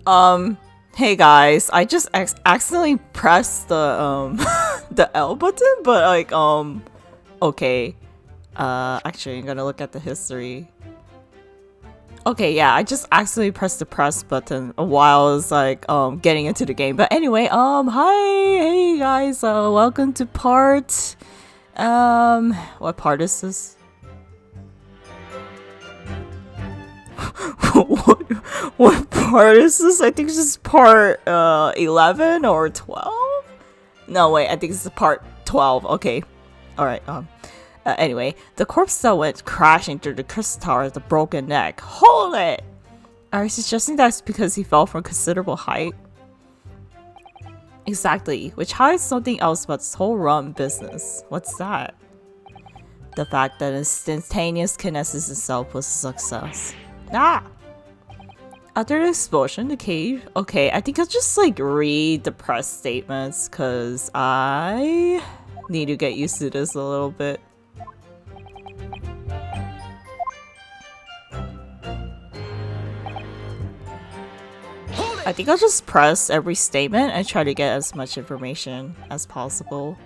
Hey guys, I just accidentally pressed the the L button, but like okay. Actually, I'm gonna look at the history. Okay, yeah, I just accidentally pressed the press button while I was like getting into the game. But anyway, hi, hey guys, welcome to part what part is this? what, what part is this? I think this is part 11 or 12? No, wait, I think this is part 12. Okay. Alright, anyway, the corpse that went crashing through the crystal tower with a broken neck. Hold it! Are you suggesting that's because he fell from considerable height? Exactly, which hides something else about this whole rum business. What's that? The fact that instantaneous kinesis itself was a success. Ah! After the explosion, the cave. Okay, I think I'll just like read the press statements because I need to get used to this a little bit. I think I'll just press every statement and try to get as much information as possible.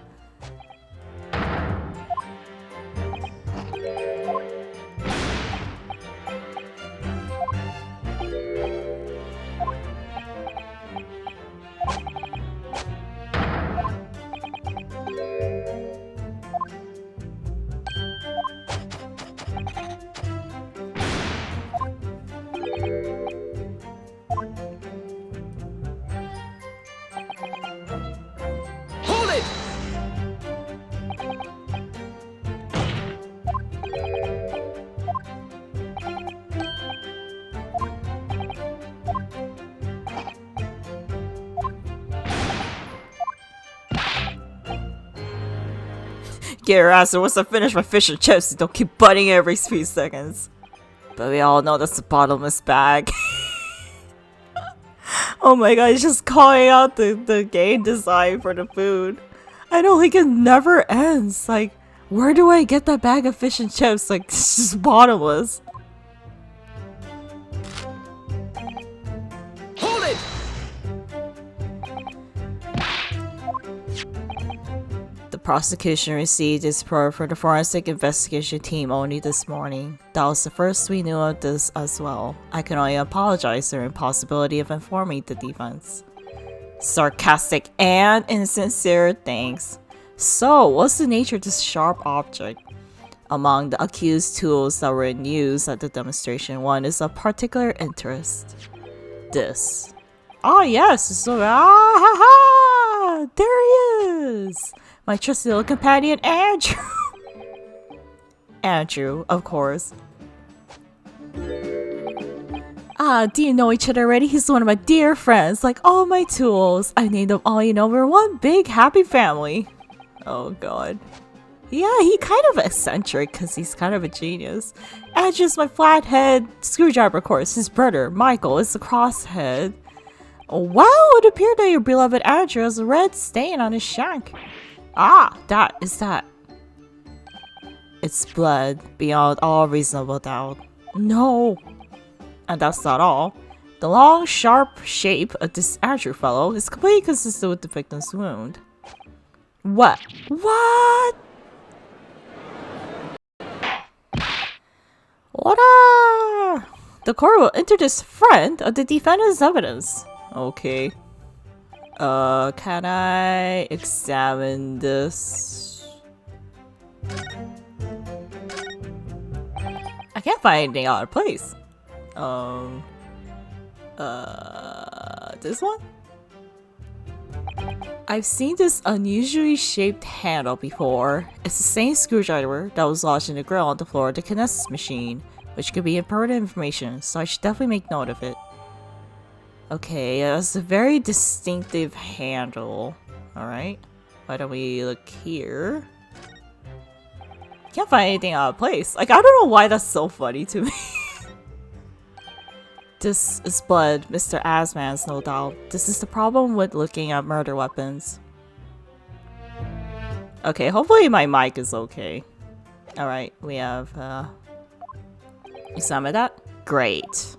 Get your ass, once I finish my fish and chips, don't keep butting every few seconds. But we all know that's a bottomless bag. Oh my god, he's just calling out the game design for the food. I know, like, it never ends. Like, where do I get that bag of fish and chips? Like, it's just bottomless. Hold it! The prosecution received its report for the forensic investigation team only this morning. That was the first we knew of this as well. I can only apologize for the impossibility of informing the defense. Sarcastic and insincere thanks. So, what's the nature of this sharp object? Among the accused tools that were in use at the demonstration, one is of particular interest. This. Ah, yes! So, ha ha! There he is! My trusty little companion, Andrew! Andrew, of course. Ah, do you know each other already? He's one of my dear friends, like all my tools. I named them all, you know, we're one big happy family. Oh god. Yeah, he kind of eccentric because he's kind of a genius. Andrew's my flathead screwdriver, of course. His brother, Michael, is the crosshead. Well, it appeared that your beloved Andrew has a red stain on his shank. Ah, that is that. It's blood, beyond all reasonable doubt. No. And that's not all. The long, sharp shape of this Andrew fellow is completely consistent with the victim's wound. What? What? What? The court will introduce friend of the defendant's evidence. Okay. Can I examine this? I can't find anything out of place. This one? I've seen this unusually shaped handle before. It's the same screwdriver that was lodged in the grill on the floor of the kinesis machine, which could be important information, so I should definitely make note of it. Okay, it's a very distinctive handle. Alright, why don't we look here? Can't find anything out of place. Like, I don't know why that's so funny to me. This is blood, Mr. Asman's, no doubt. This is the problem with looking at murder weapons. Okay, hopefully my mic is okay. Alright, we have, examine that? Great.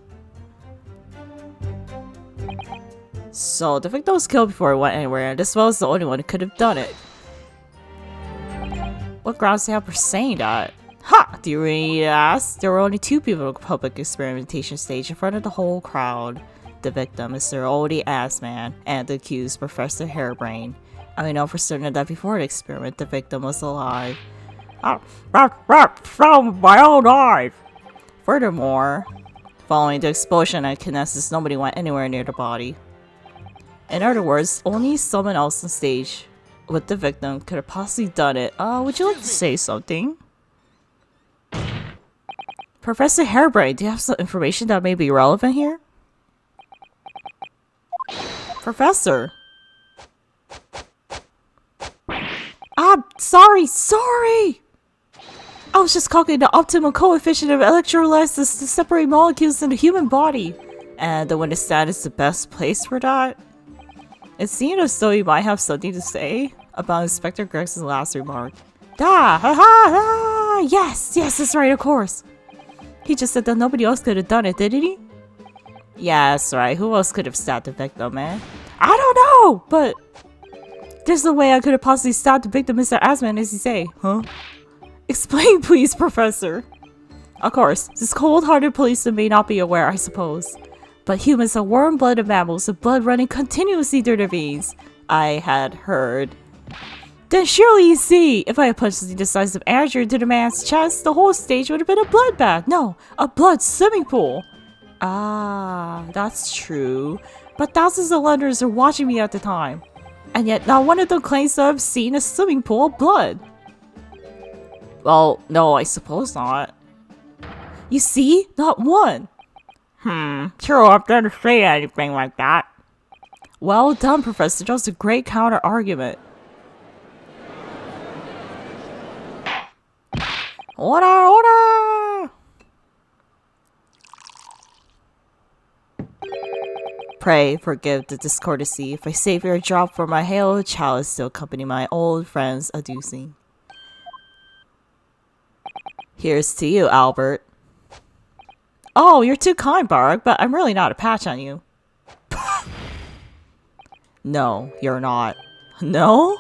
So the victim was killed before it went anywhere, and this was the only one who could have done it. What grounds do you have for saying that? Ha! Do you really need to ask? There were only 2 people at the public experimentation stage in front of the whole crowd. The victim, Mr. Oldie Assman, and the accused, Professor Hairbrain. And we know for certain that before the experiment, the victim was alive. From my own eyes! Furthermore, following the explosion at Kinesis, nobody went anywhere near the body. In other words, only someone else on stage with the victim could have possibly done it. Would you like to say something? Professor Hairbrain, do you have some information that may be relevant here? Professor! Sorry! I was just calculating the optimal coefficient of electrolysis to separate molecules in the human body. And the witness stand is the best place for that? It seemed as though you might have something to say about Inspector Gregson's last remark. Yes, that's right, of course. He just said that nobody else could have done it, didn't he? Yeah, that's right. Who else could have stabbed the victim, man? I don't know, but there's no way I could have possibly stabbed the victim, Mr. Asman, as you say. Huh? Explain, please, Professor. Of course, this cold-hearted policeman may not be aware, I suppose. But humans are warm-blooded mammals with blood running continuously through their veins. I had heard. Then surely you see, if I had punched the decisive arrow into the man's chest, the whole stage would have been a bloodbath. No, a blood swimming pool. Ah, that's true. But thousands of Londoners are watching me at the time. And yet not one of them claims to have seen a swimming pool of blood. Well, no, I suppose not. You see? Not one. Sure up there to say anything like that. Well done, Professor. That was a great counter-argument. Order! Pray forgive the discourtesy if I save your drop for my halo chalice to accompany my old friends adducing. Here's to you, Albert. Oh, you're too kind, Barg, but I'm really not a patch on you. No, you're not. No?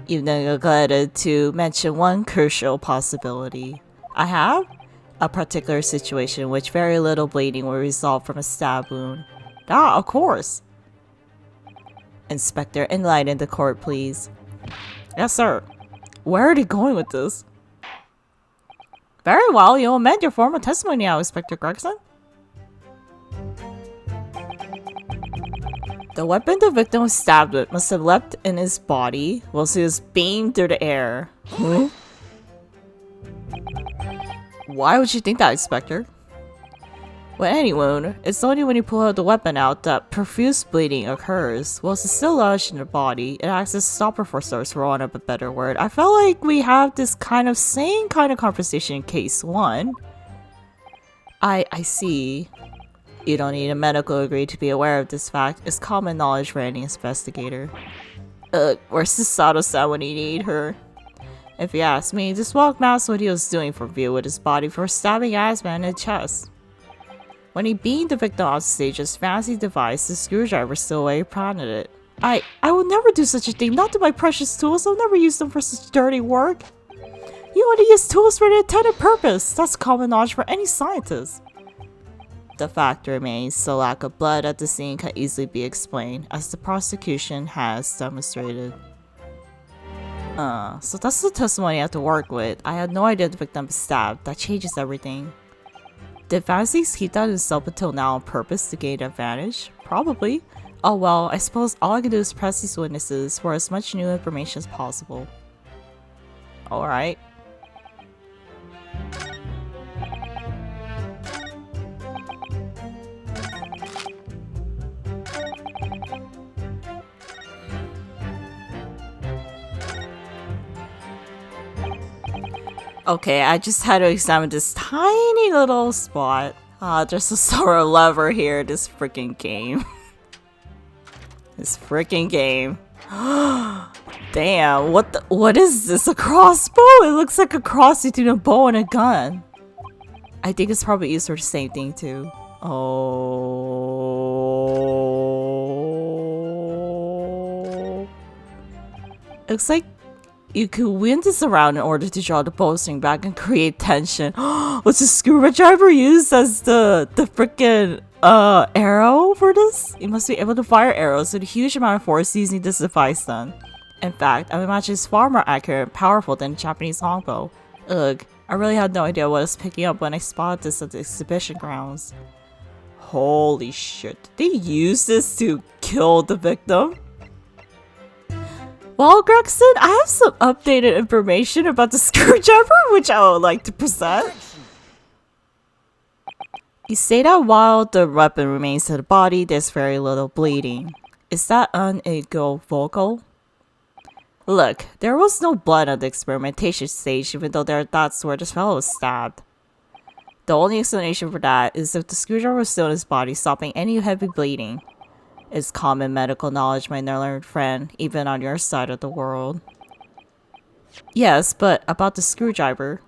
You've neglected to mention one crucial possibility. I have? A particular situation in which very little bleeding will result from a stab wound. Ah, of course. Inspector, enlighten the court, please. Yes, sir. Where are they going with this? Very well, you'll amend your formal testimony now, Inspector Gregson. The weapon the victim was stabbed with must have leapt in his body whilst he was beamed through the air. Huh? Why would you think that, Inspector? With any wound, it's only when you pull the weapon out that profuse bleeding occurs. Whilst it's still lodged in the body, it acts as a stopper for sorts, for want of a better word. I felt like we have this same kind of conversation in case 1. I see. You don't need a medical degree to be aware of this fact. It's common knowledge for any investigator. Where's Susato San when you need her? If you ask me, this walk masked what he was doing for view with his body for stabbing Asman in the chest. When he beamed the victim off stage, his fancy device, the screwdriver still where he planted it. I will never do such a thing, not to my precious tools. I'll never use them for such dirty work. You want to use tools for the intended purpose. That's common knowledge for any scientist. The fact remains, the lack of blood at the scene can easily be explained, as the prosecution has demonstrated. So that's the testimony I have to work with. I had no idea the victim was stabbed. That changes everything. Did Fancies keep that himself until now on purpose to gain advantage? Probably. Oh well, I suppose all I can do is press these witnesses for as much new information as possible. Alright. Okay, I just had to examine this tiny little spot. There's a sort of lever here, this freaking game. This freaking game. Damn, what is this? A crossbow? It looks like a cross between a bow and a gun. I think it's probably used for the same thing too. Oh. Looks like you could wind this around in order to draw the bowstring back and create tension. Was the screwdriver used as the freaking arrow for this? You must be able to fire arrows with a huge amount of force using this device then. In fact, I would imagine it's far more accurate and powerful than the Japanese longbow. Ugh, I really had no idea what I was picking up when I spotted this at the exhibition grounds. Holy shit, did they use this to kill the victim? Well, Gregson, I have some updated information about the screwdriver, which I would like to present. You say that while the weapon remains in the body, there's very little bleeding. Is that unequivocal? Look, there was no blood at the experimentation stage, even though that's where this fellow was stabbed. The only explanation for that is if the screwdriver was still in his body, stopping any heavy bleeding. It's common medical knowledge, my learned friend, even on your side of the world. Yes, but about the screwdriver.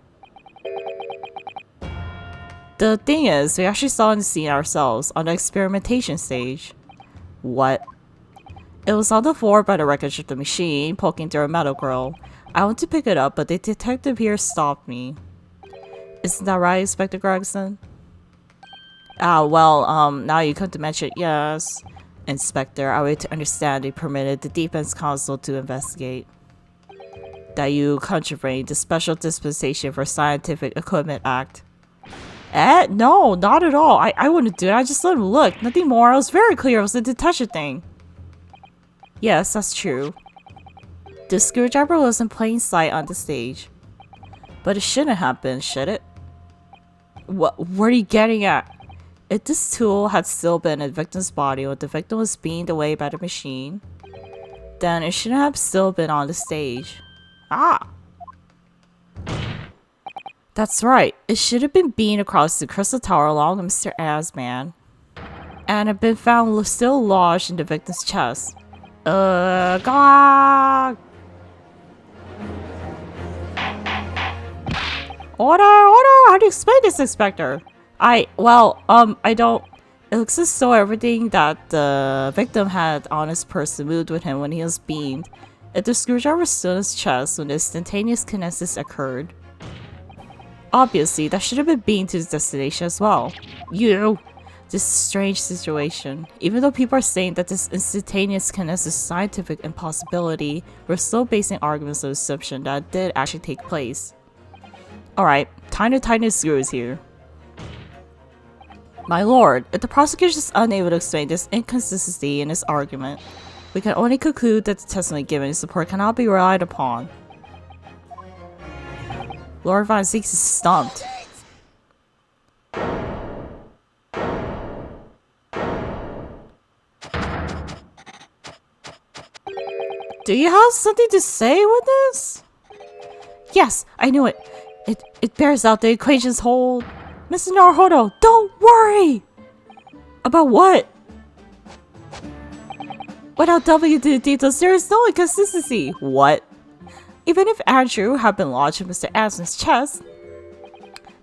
The thing is, we actually saw the scene ourselves on the experimentation stage. What? It was on the floor by the wreckage of the machine, poking through a metal grill. I went to pick it up, but the detective here stopped me. Isn't that right, Inspector Gregson? Well, now you come to mention it, yes. Inspector, I would understand they permitted the defense counsel to investigate. That you contravened the Special Dispensation for Scientific Equipment Act. No, not at all. I wouldn't do it. I just let him look. Nothing more. I was very clear. It was a detention thing. Yes, that's true. The screwdriver was in plain sight on the stage. But it shouldn't have been, should it? What are you getting at? If this tool had still been in the victim's body when the victim was beamed away by the machine, then it shouldn't have still been on the stage. That's right. It should have been beamed across the crystal tower along with Mr. Asman, and had been found still lodged in the victim's chest. God! Order! How do you explain this, Inspector? I don't. It looks as though everything that the victim had on his person moved with him when he was beamed. If the screwdriver was still in his chest when the instantaneous kinesis occurred, obviously that should have been beamed to his destination as well. This strange situation. Even though people are saying that this instantaneous kinesis is scientific impossibility, we're still basing arguments on the assumption that it did actually take place. Alright, time to tighten the screws here. My lord, if the prosecution is unable to explain this inconsistency in his argument, we can only conclude that the testimony given in support cannot be relied upon. Lord Von Zieks is stumped. Do you have something to say with this? Yes, I knew it. It bears out the equations hold. Mr. Naruhodo, don't worry! About what? Without delving into the details, there is no inconsistency. What? Even if Andrew had been lodged in Mr. Asman's chest,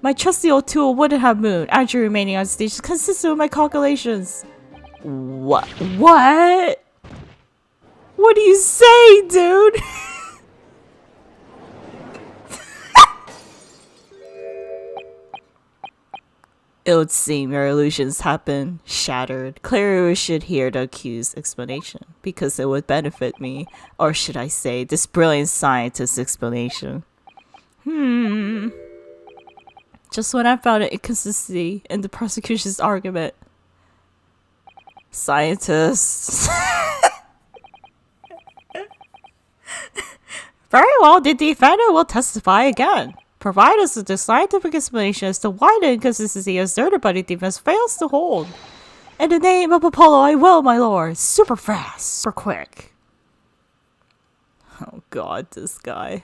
my trusty old tool wouldn't have moved. Andrew remaining on stage is consistent with my calculations. What? What? What do you say, dude? It would seem your illusions have been shattered. Clearly we should hear the accused's explanation, because it would benefit me, or should I say, this brilliant scientist's explanation. Just when I found an inconsistency in the prosecution's argument. Scientists. Very well, the defendant will testify again. Provide us with a scientific explanation as to why the inconsistency asserted by the defense fails to hold. In the name of Apollo, I will, my lord. Super fast, super quick. Oh god, this guy.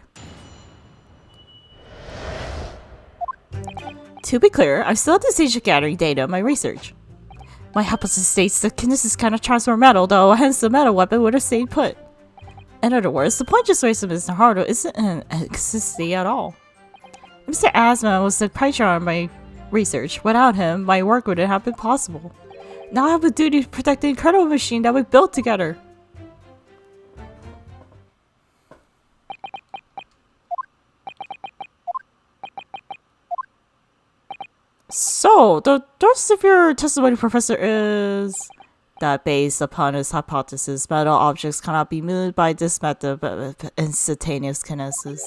To be clear, I'm still at the stage of gathering data in my research. My hypothesis states that kinesis cannot transfer metal, though hence the metal weapon would have stayed put. In other words, the point just raised by Mr. Naruhodo isn't an inconsistency at all. Mr. Asman was the patron of my research. Without him, my work wouldn't have been possible. Now I have a duty to protect the incredible machine that we built together. So, the thrust of your testimony, Professor, is that based upon his hypothesis, metal objects cannot be moved by this method of instantaneous kinesis.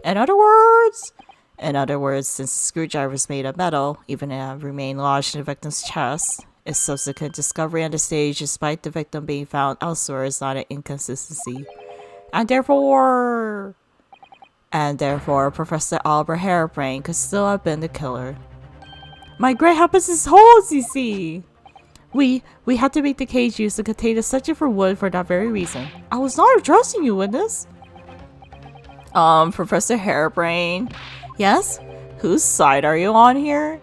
In other words, since the screwdriver is made of metal, even if it remained lodged in the victim's chest, its subsequent discovery on the stage, despite the victim being found elsewhere, is not an inconsistency. And therefore, Professor Albert Hairbrain could still have been the killer. My great hypothesis holds, you see! We had to make the cage used to contain a section for wood for that very reason. I was not addressing you, witness. Professor Hairbrain. Yes? Whose side are you on here?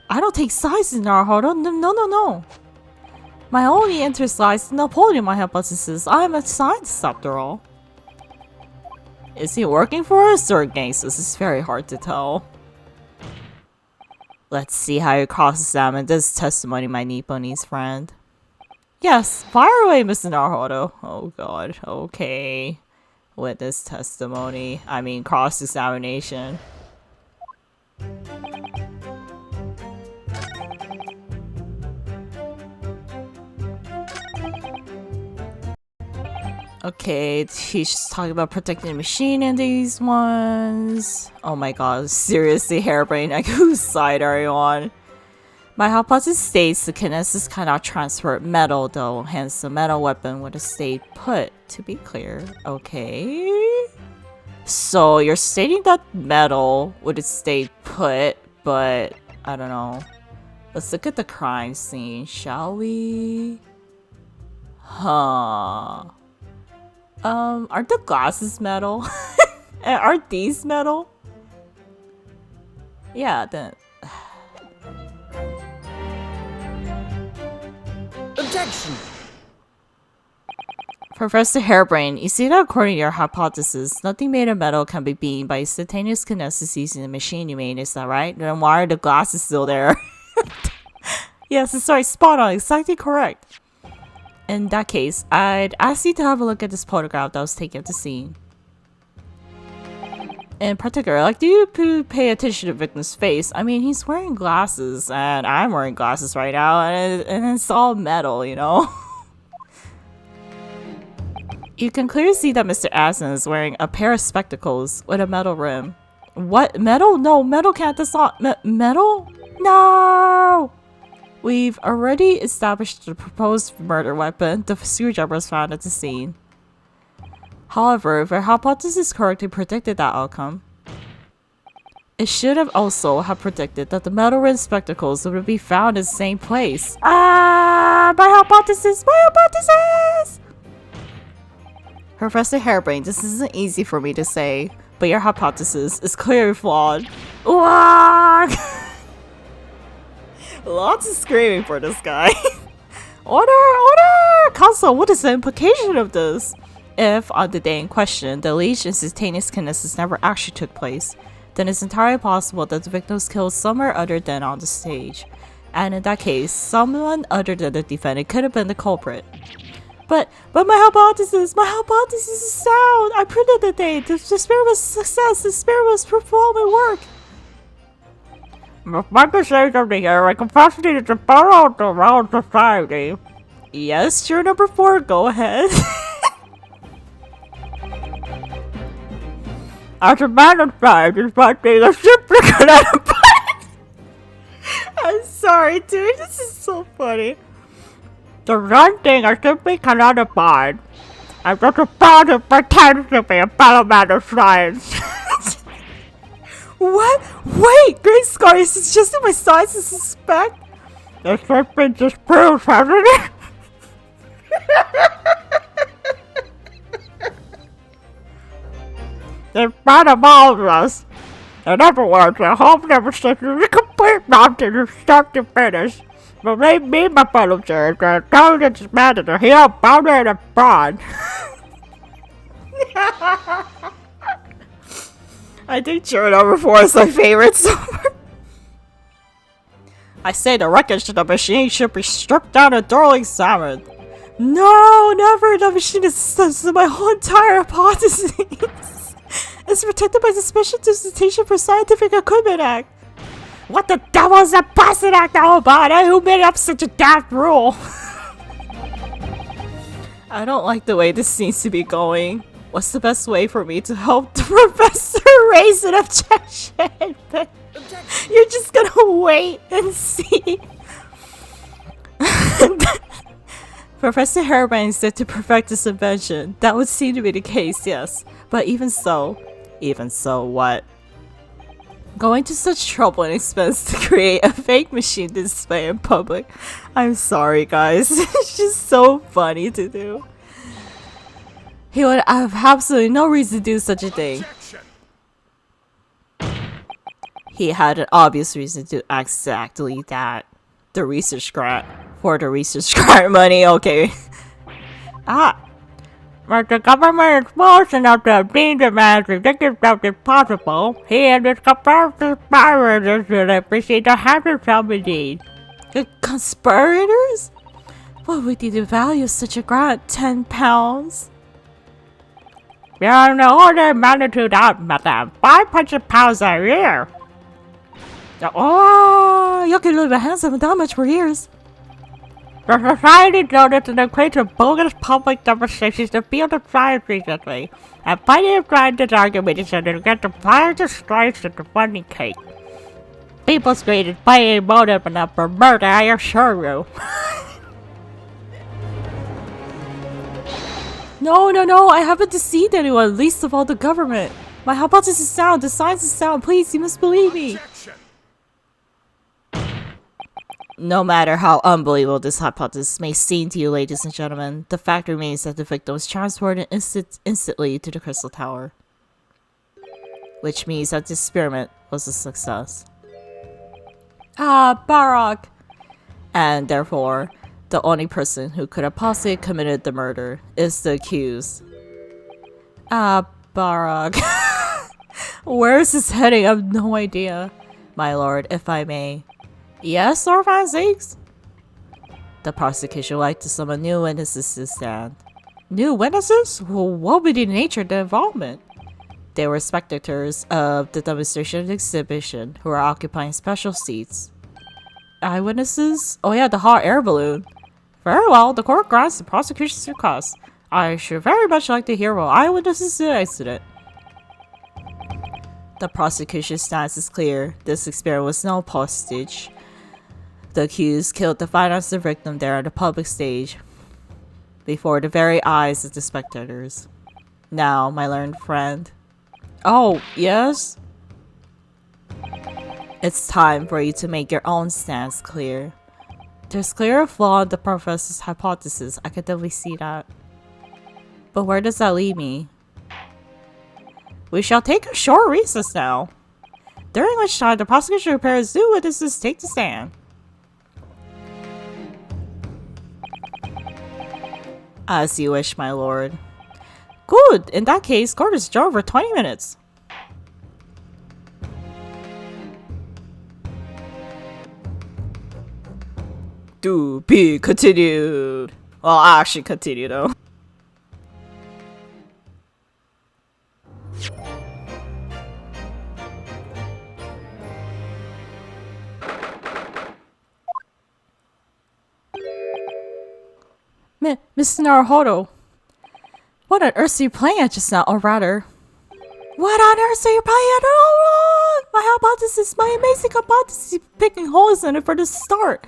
I don't take sides in Naruto. No. My only interest lies in upholding my hypothesis. I am a scientist after all. Is he working for us or against us? It's very hard to tell. Let's see how you cross-examine this testimony, my Nipponese friend. Yes, fire away, Mr. Naruto. Oh god, okay. Witness testimony. I mean, cross-examination. Okay, he's just talking about protecting the machine in these ones. Oh my god, seriously, Hairbrain, like, whose side are you on? My hypothesis states the kinesis cannot transfer metal though, hence the metal weapon would have stayed put, to be clear. Okay. So you're stating that metal would have stayed put, but I don't know. Let's look at the crime scene, shall we? Huh. Aren't the glasses metal? Aren't these metal? Yeah, then. Objection! Professor Hairbrain, you see that according to your hypothesis, nothing made of metal can be beaten by instantaneous kinesis using the machine you made, is that right? Then why are the glasses still there? Yes, sorry, spot on, exactly correct. In that case, I'd ask you to have a look at this photograph that was taken at the scene. In particular, like, do you pay attention to the victim's face? I mean, he's wearing glasses, and I'm wearing glasses right now, and it's all metal, you know? You can clearly see that Mr. Aston is wearing a pair of spectacles with a metal rim. What? Metal? No, metal can't, that's not metal? No! We've already established the proposed murder weapon. The screwdriver was found at the scene. However, if our hypothesis correctly predicted that outcome, it should have also have predicted that the metal rim spectacles would be found in the same place. Ah, my hypothesis! My hypothesis! Professor Hairbrain, this isn't easy for me to say, but your hypothesis is clearly flawed. Lots of screaming for this guy. Order! Order! Counsel, what is the implication of this? If, on the day in question, the alleged instantaneous kinesis never actually took place, then it's entirely possible that the victim was killed somewhere other than on the stage. And in that case, someone other than the defendant could have been the culprit. But my hypothesis is sound! I printed the date! The spirit was a success! The spirit was performing work! If I could say something here, my capacity is to follow around society. Yes, you're number 4, go ahead. As a man of science, despite being a simply kinetic I'm sorry, dude, this is so funny. The one thing I simply cannot abide. I'm just about to pretend to be a fellow man of science. What? Wait, Great Scar, is this just in my size to suspect? The serpent just proves, hasn't it? In front of all of us. In other words, the whole demonstration is a complete nonsense from start to finish. But me, my fellow jurors, are telling this man to heal bounded and fraud. I think juror number 4 is my favorite so far. I say the wreckage of the machine should be stripped down and thoroughly examined. No, never! The machine is my whole entire hypothesis. It's protected by the Special Dissertation for Scientific Equipment Act. What the devil is that bastard act all about? Who made up such a daft rule? I don't like the way this seems to be going. What's the best way for me to help the professor raise an objection? You're just gonna wait and see. Professor Harriman said to perfect this invention. That would seem to be the case, yes. But even so what? Going to such trouble and expense to create a fake machine to display in public. I'm sorry, guys. It's just so funny to do. He would have absolutely no reason to do such a thing. He had an obvious reason to do exactly that. The research grant. For the research grant money, okay. But the government is forcing us to obtain the as ridiculous as possible. He and his conspirators should appreciate the habits of the deed. The conspirators? What would be the value of such a grant? £10? They are in the order of magnitude of madam. £500 a year. Oh, you can live a handsome that much for years. The society noticed an increase of bogus public demonstrations in the field of science recently, and plenty of trying this argument is to get the largest strikes in the funding cake. People's greed is playing a motive enough for murder, I assure you. No, I haven't deceived anyone, least of all the government. My hypothesis is sound, the science is sound, please, you must believe me. No matter how unbelievable this hypothesis may seem to you, ladies and gentlemen, the fact remains that the victim was transported instantly to the Crystal Tower. Which means that the experiment was a success. Barak! And therefore, the only person who could have possibly committed the murder is the accused. Barak. Where is this heading? I have no idea. My lord, if I may. Yes, Lord Van Zakes? The prosecution would like to summon new witnesses to stand. New witnesses? Well, what would be the nature of the involvement? They were spectators of the demonstration and exhibition who were occupying special seats. Eyewitnesses? Oh yeah, the hot air balloon. Very well, the court grants the prosecution's request. I should very much like to hear what eyewitnesses to the incident. The prosecution's stance is clear. This experiment was no postage. The accused killed the finance victim there on the public stage, before the very eyes of the spectators. Now, my learned friend. Oh, yes? It's time for you to make your own stance clear. There's clear flaw in the professor's hypothesis, I can definitely see that. But where does that leave me? We shall take a short recess now, during which time the prosecution prepares new witnesses to take the stand. As you wish, my lord. Good! In that case, court is adjourned for 20 minutes. To be continued. Well, actually continue though. Mr. Naruhodo, what on earth are you playing at just now, or rather, what on earth are you playing at? Oh, my hypothesis, my amazing hypothesis, picking holes in it for the start.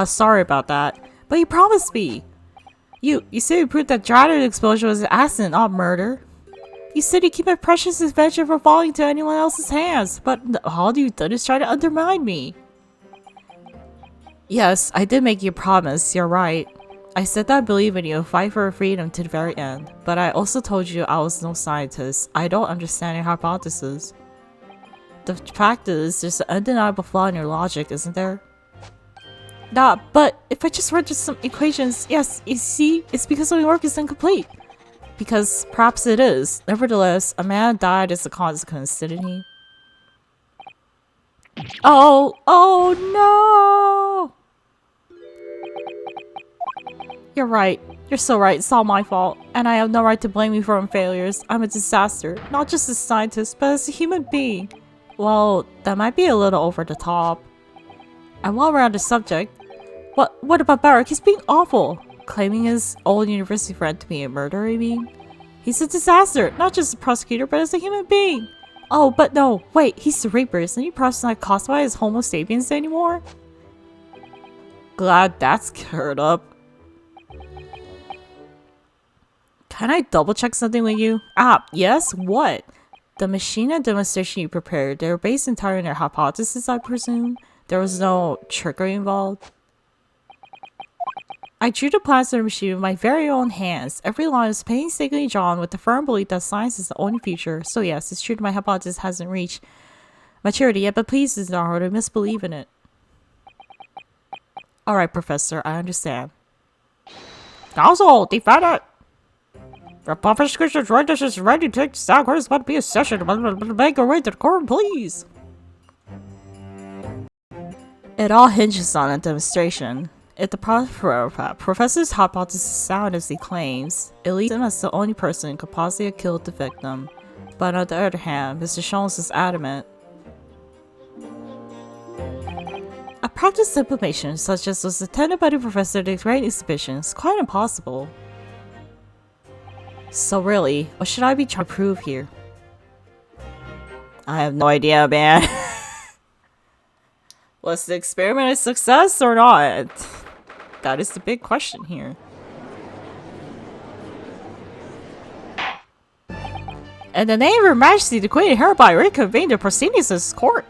Sorry about that, but you promised me. You said you proved that Dragon explosion was an accident, not murder. You said you keep my precious invention from falling to anyone else's hands, but all you've done is try to undermine me. Yes, I did make you a promise, you're right. I said that I believe in you, fight for freedom to the very end, but I also told you I was no scientist. I don't understand your hypothesis. The fact is, there's an undeniable flaw in your logic, isn't there? Nah, but if I just read just some equations, yes, you see, it's because my work is incomplete. Because perhaps it is. Nevertheless, a man died as a consequence, didn't he? Oh no! You're right. You're so right. It's all my fault. And I have no right to blame you for my failures. I'm a disaster. Not just as a scientist, but as a human being. Well, that might be a little over the top. And while we're on the subject, what about Barrick? He's being awful. Claiming his old university friend to be a murderer, I mean? He's a disaster, not just a prosecutor, but as a human being. Oh, but no, wait, he's the raper. Isn't he probably not classified as Homo sapiens anymore? Glad that's cleared up. Can I double check something with you? Ah, yes? What? The machine and demonstration you prepared, they were based entirely on your hypothesis, I presume? There was no trickery involved? I drew the plans of the machine with my very own hands. Every line is painstakingly drawn with the firm belief that science is the only future. So yes, it's true that my hypothesis hasn't reached maturity yet, but please do not hard to misbelieve in it. Alright, Professor, I understand. Also, defend it! The prosecution's witness is ready to take the stand. There's about to be a session. Make your way to the court, please. It all hinges on a demonstration. If the professor's hypothesis is sound as he claims, it leaves him as the only person who could possibly have killed the victim. But on the other hand, Mr. Jones is adamant. A practice implementation such as was attended by the professor at the great exhibition is quite impossible. So really, what should I be trying to prove here? I have no idea, man. Was the experiment a success or not? That is the big question here. In the name of Her Majesty, the Queen hereby reconvene the proceedings of this court.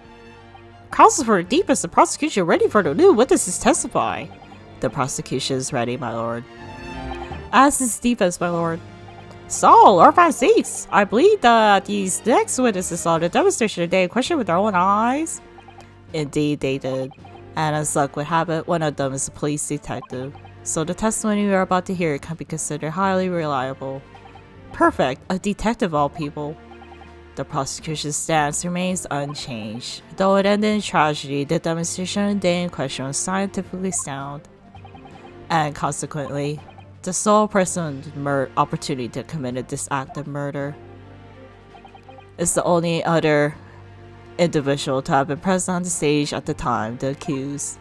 Counsel for the deepest, the prosecution ready for the new witnesses testify. The prosecution is ready, my lord. As is defense, my lord. So, Lord Francis, I believe that these next witnesses saw the demonstration today in question with their own eyes. Indeed, they did. And as luck would have it, one of them is a police detective. So the testimony we are about to hear can be considered highly reliable. Perfect, a detective of all people. The prosecution's stance remains unchanged. Though it ended in tragedy, the demonstration on the day in question was scientifically sound. And consequently, the sole person with opportunity to commit this act of murder is the only other individual to have been present on the stage at the time, the accused.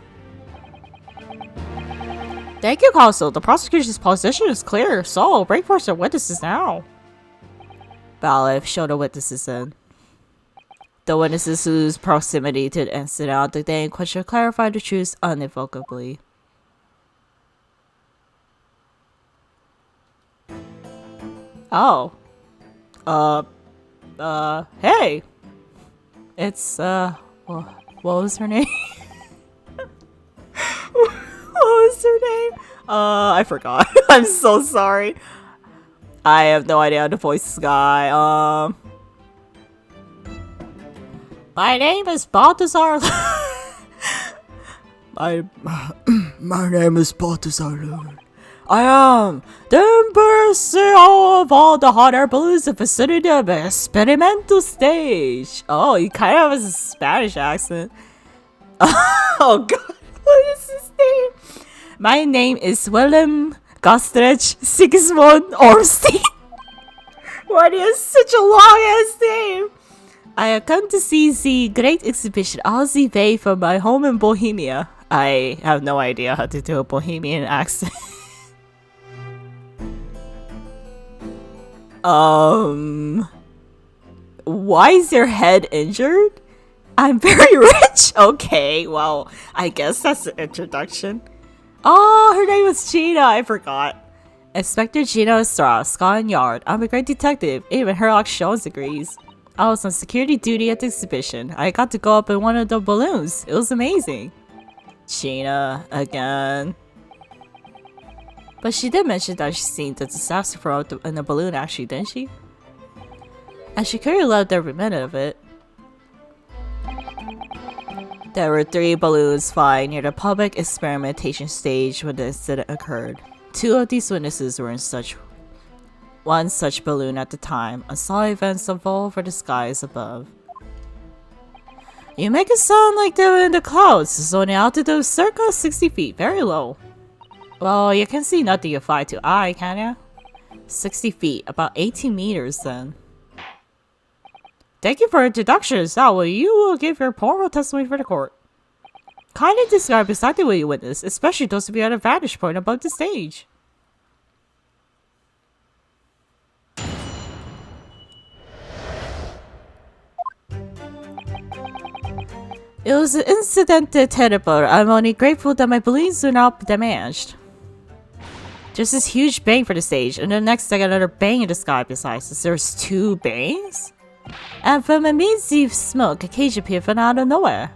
Thank you, counsel. The prosecution's position is clear, so break for some witnesses now. Bailiff, show the witnesses in. The witnesses whose proximity to the incident on the day in question clarify the truth unequivocally. Oh. Hey! It's, what was her name? What was her name? I forgot. I'm so sorry. I have no idea how to voice this guy. My name is Balthazar. My name is Balthazar. I am the Emperor CEO of all the hot air balloons in the vicinity of the experimental stage. Oh, he kind of has a Spanish accent. Oh god, what is his name? My name is Willem Gastrich Sigismund Ormstein. Why do you have such a long ass name? I have come to see the great exhibition all the way from my home in Bohemia. I have no idea how to do a Bohemian accent. Why is your head injured? I'm very rich? Okay, well, I guess that's the introduction. Oh, her name was Gina, I forgot. Inspector Gina Estrada, Scotland Yard. I'm a great detective, even Herlock Jones agrees. I was on security duty at the exhibition. I got to go up in one of the balloons. It was amazing. Gina, again. But she did mention that she's seen the disaster from in the balloon actually, didn't she? And she clearly loved every minute of it. There were 3 balloons flying near the public experimentation stage when the incident occurred. 2 of these witnesses were in one such balloon at the time and saw events unfold over the skies above. You make it sound like they were in the clouds, so an altitude of circa 60 feet, very low. Well, you can see nothing you fly to eye, can ya? 60 feet, about 18 meters then. Thank you for introductions. Now, you will give your formal testimony for the court. Kindly describe exactly what you witnessed, especially those to be at a vantage point above the stage. It was an incident terrible. I'm only grateful that my balloons were not damaged. There's this huge bang for the stage, and the next second another bang in the sky besides us. There's 2 bangs? And from a mazy smoke, a cage appeared from out of nowhere.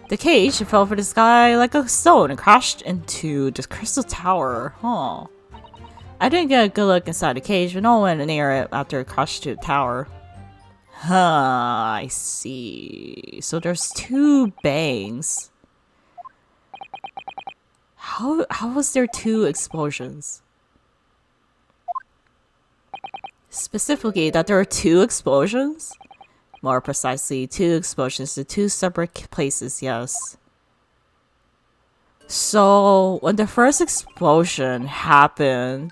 The cage fell from the sky like a stone and crashed into the crystal tower. Huh. I didn't get a good look inside the cage, but no one went near it after it crashed to the tower. Huh, I see. So there's 2 bangs. How was there 2 explosions? Specifically, that there are 2 explosions? More precisely, 2 explosions in 2 separate places, yes. So, when the first explosion happened,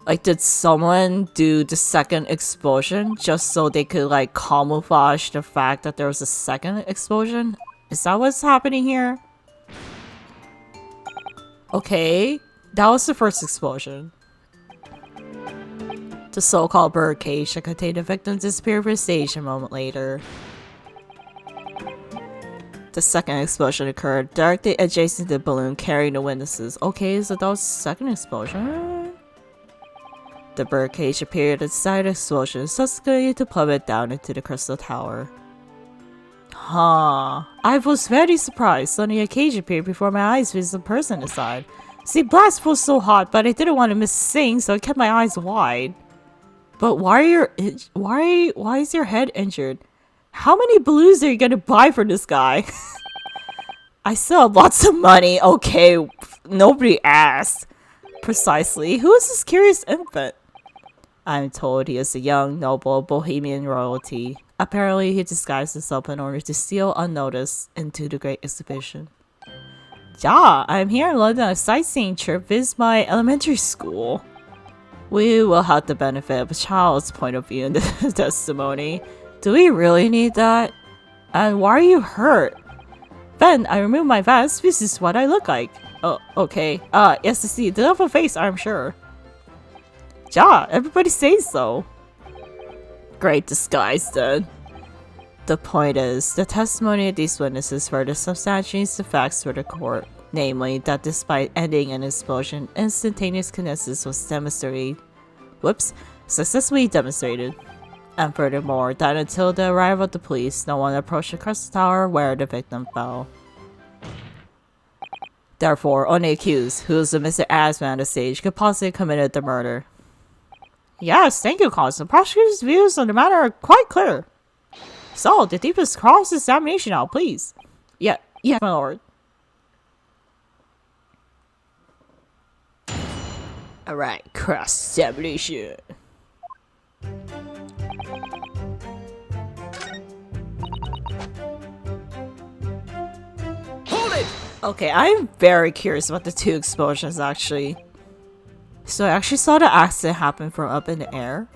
like, did someone do the second explosion just so they could, like, camouflage the fact that there was a second explosion? Is that what's happening here? Okay, that was the first explosion. The so-called bird cage that contained the victim disappeared from the stage a moment later. The second explosion occurred directly adjacent to the balloon carrying the witnesses. Okay, so that was the second explosion? The bird cage appeared at the side of the explosion, subsequently to plummet down into the crystal tower. Huh. I was very surprised. Suddenly a cage appeared before my eyes with a person inside. See, blast was so hot, but I didn't want to miss a thing, so I kept my eyes wide. But why is your head injured? How many balloons are you gonna buy for this guy? I still have lots of money. Okay, nobody asked. Precisely. Who is this curious infant? I'm told he is a young, noble Bohemian royalty. Apparently, he disguised himself in order to steal unnoticed into the Great Exhibition. Yeah, I'm here in London on a sightseeing trip. Visit my elementary school. We will have the benefit of a child's point of view in the testimony. Do we really need that? And why are you hurt? Then I removed my vest. This is what I look like. Oh, okay. Yes, I see. Delightful face, I'm sure. Yeah, everybody says so. Great disguise, then. The point is, the testimony of these witnesses further substantiates the facts for the court. Namely, that despite ending an explosion, instantaneous kinesis was successfully demonstrated. And furthermore, that until the arrival of the police, no one approached the crystal tower where the victim fell. Therefore, only accused, who is the Mr. Asman on the stage, could possibly have committed the murder. Yes, thank you, Consul. The prosecutor's views on the matter are quite clear. So, the deepest cross-examination now, please. Yeah, my lord. Alright, cross-examination. Hold it! Okay, I'm very curious about the 2 explosions, actually. So I actually saw the accident happen from up in the air.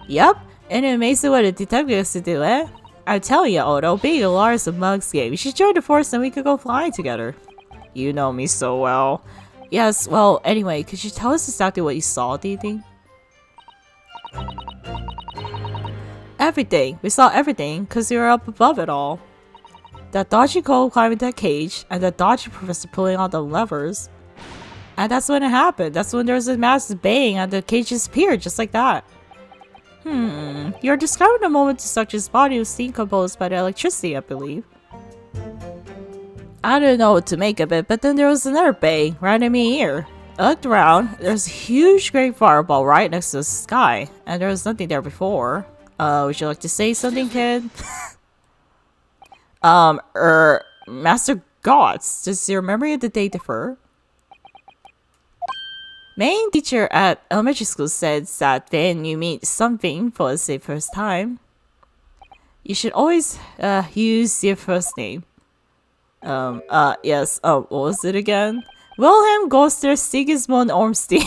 Yep, and it amazing what a detective has to do, eh? I'm telling you, Odo, being a Lars of Mugs game, you should join the force and we could go flying together. You know me so well. Yes, well, anyway, could you tell us exactly what you saw, do you think? Everything. We saw everything, because we were up above it all. That dodgy Cole climbing that cage, and that dodgy professor pulling out the levers. And that's when it happened. That's when there was a massive bang and the cage disappeared, just like that. You're describing the moment to such his body was decomposed by the electricity, I believe. I didn't know what to make of it, but then there was another bang right in my ear. I looked around, there's a huge great fireball right next to the sky, and there was nothing there before. Would you like to say something, kid? Master Gods, does your memory of the day differ? Main teacher at elementary school said that when you meet something for the first time, you should always use your first name. Yes, what was it again? Wilhelm Goster Sigismund Ormstein.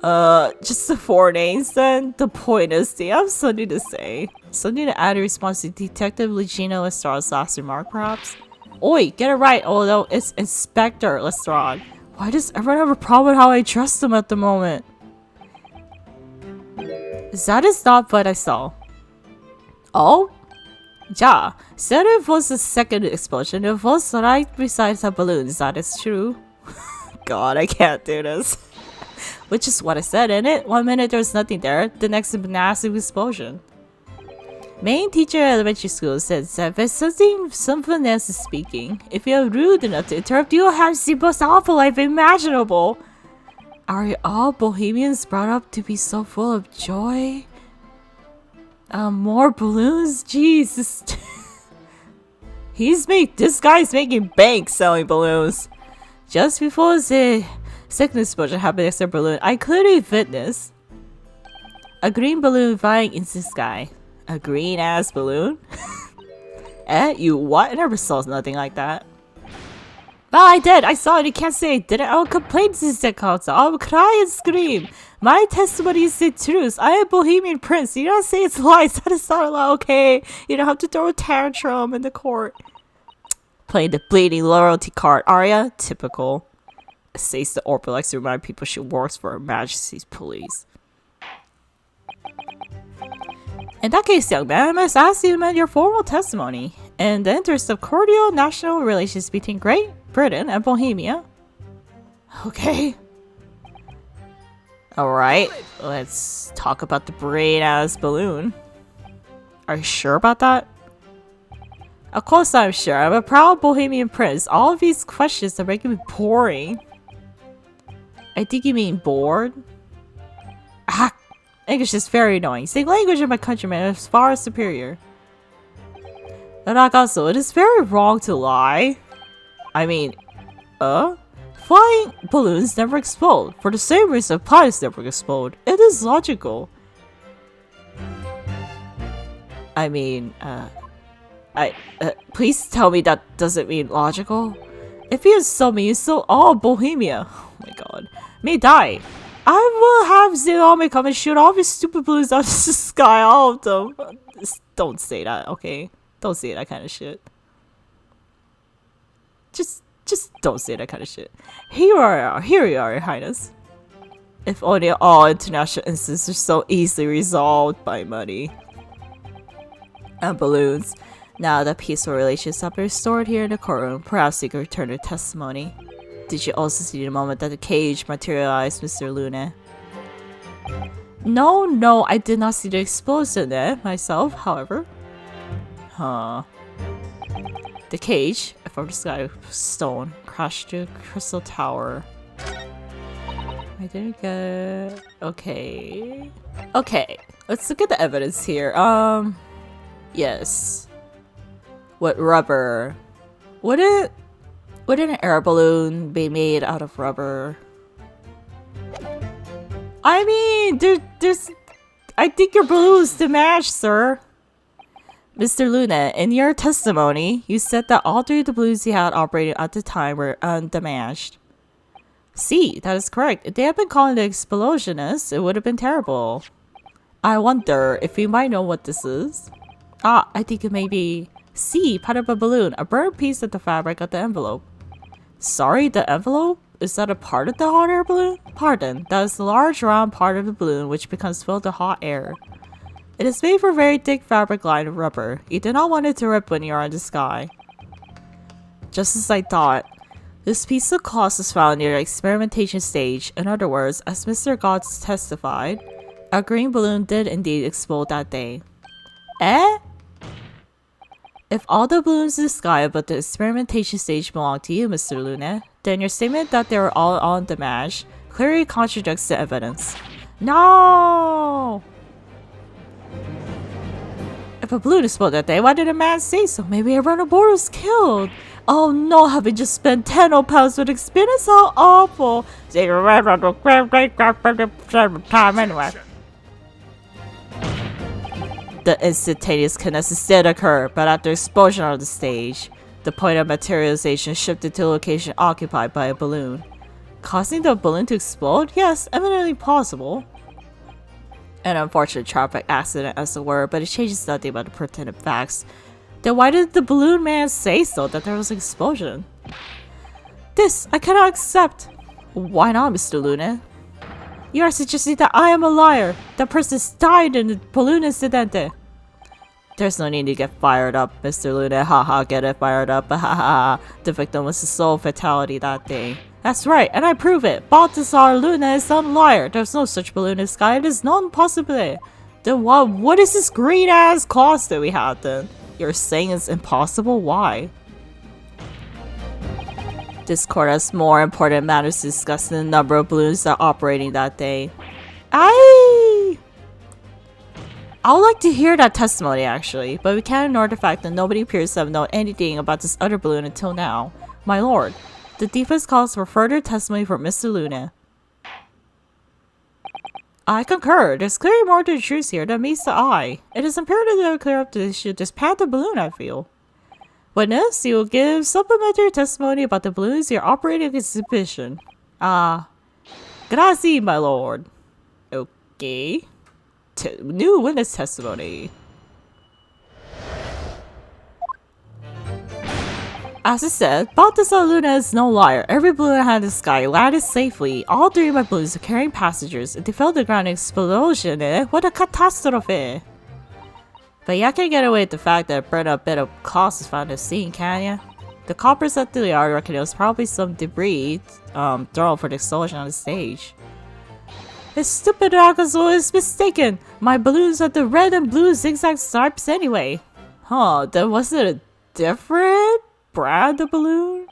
Just the four names then? The point is, they have something to say. Something to add in response to Detective Legina Lestrade's last remark, perhaps? Oi, get it right, although it's Inspector Lestrade. Why does everyone have a problem with how I dress them at the moment? That is not what I saw. Oh? Yeah, said it was the second explosion. It was right beside the balloons, that is true. God, I can't do this. Which is what I said, in it. 1 minute there's nothing there, the next a massive explosion. Main teacher at elementary school said that if someone else is speaking, if you're rude enough to interrupt, you'll have the most awful life imaginable. Are all Bohemians brought up to be so full of joy? More balloons? Jesus. This guy's making bank selling balloons. Just before the second explosion happened next to a balloon, I clearly witnessed a green balloon flying into the sky. A green ass balloon? You what? I never saw nothing like that. Well, I did. I saw it. You can't say I didn't. I will complain to the council. I will cry and scream. My testimony is the truth. I am Bohemian Prince. You don't say it's lies. That is not allowed. Okay. You don't have to throw a tantrum in the court. Playing the bleeding loyalty card. Arya? Typical. Says the Orphan likes to remind people she works for Her Majesty's police. In that case, young man, I must ask you to amend your formal testimony. In the interest of cordial national relations between Great Britain and Bohemia. Okay. Alright, let's talk about the brain-ass balloon. Are you sure about that? Of course I'm sure. I'm a proud Bohemian prince. All of these questions are making me boring. I think you mean bored? Ah! English is very annoying. The language of my countrymen is far superior. Ragazzo, it is very wrong to lie. I mean, flying balloons never explode. For the same reason pies never explode. It is logical. I mean, please tell me that doesn't mean logical. If you insult me, you insult all Bohemia. Oh my god. May die. I will have the army come and shoot all these stupid balloons out of the sky, all of them. Don't say that, okay? Don't say that kind of shit. Just don't say that kind of shit. Here you are, Your Highness. If only all international incidents are so easily resolved by money and balloons. Now that peaceful relations have been restored here in the courtroom, perhaps you can return to testimony. Did you also see the moment that the cage materialized, Mr. Luna? No, I did not see the explosion there myself, however. Huh. The cage, from the sky of stone, crashed to a crystal tower. I didn't get... Okay, let's look at the evidence here. Yes. What rubber? Would an air balloon be made out of rubber? I mean, there's... I think your balloon's damaged, sir. Mr. Luna, in your testimony, you said that all three of the balloons you had operating at the time were undamaged. See, that is correct. If they had been calling the explosionists, it would have been terrible. I wonder if you might know what this is. Ah, I think it may be... C, part of a balloon, a burnt piece of the fabric of the envelope. Sorry, the envelope? Is that a part of the hot air balloon? Pardon, that is the large round part of the balloon which becomes filled with hot air. It is made from a very thick fabric lined with rubber. You do not want it to rip when you are in the sky. Just as I thought. This piece of cloth was found near the experimentation stage. In other words, as Mr. Gotts testified, a green balloon did indeed explode that day. Eh? If all the balloons in the sky but the experimentation stage belong to you, Mr. Luna, then your statement that they were all undamaged clearly contradicts the evidence. No! If a balloon exploded that day, why did a man say so? Maybe everyone on board was killed. Oh no, having just spent 10 pounds with experience, how awful. Time anyway. The instantaneous kinesis did occur, but after explosion on the stage, the point of materialization shifted to a location occupied by a balloon. causing the balloon to explode? Yes, eminently possible. An unfortunate traffic accident as it were, but it changes nothing about the pretended facts. Then why did the balloon man say so, that there was an explosion? This I cannot accept. Why not, Mr. Luna? You are suggesting that I am a liar. That person died in the balloon incident. There's no need to get fired up, Mr. Luna. Haha, get it fired up. Haha. The victim was a soul fatality that day. That's right, and I prove it. Balthazar Luna is not a liar. There's no such balloon in the sky. It is not possible. Then what is this green ass cost that we had then? You're saying it's impossible? Why? This court has more important matters to discuss than the number of balloons that are operating that day. I would like to hear that testimony actually, but we can't ignore the fact that nobody appears to have known anything about this other balloon until now. My lord, the defense calls for further testimony from Mr. Luna. I concur. There's clearly more to the truth here than meets the eye. It is imperative to clear up the issue of this panther balloon, I feel. Witness, you will give supplementary testimony about the balloons you're operating exhibition. Grazie, my lord. Okay. New witness testimony. As I said, Balthazar Luna is no liar. Every balloon I had in the sky landed safely. All three of my balloons are carrying passengers. If they fell to the ground in an explosion, what a catastrophe! But you can't get away with the fact that a bit of cost was found at the scene, can ya? The coppers at the yard reckon it was probably some debris thrown for the explosion on the stage. This stupid Akazo is mistaken. My balloons had the red and blue zigzag stripes anyway. Huh, then was it a different brand of balloon?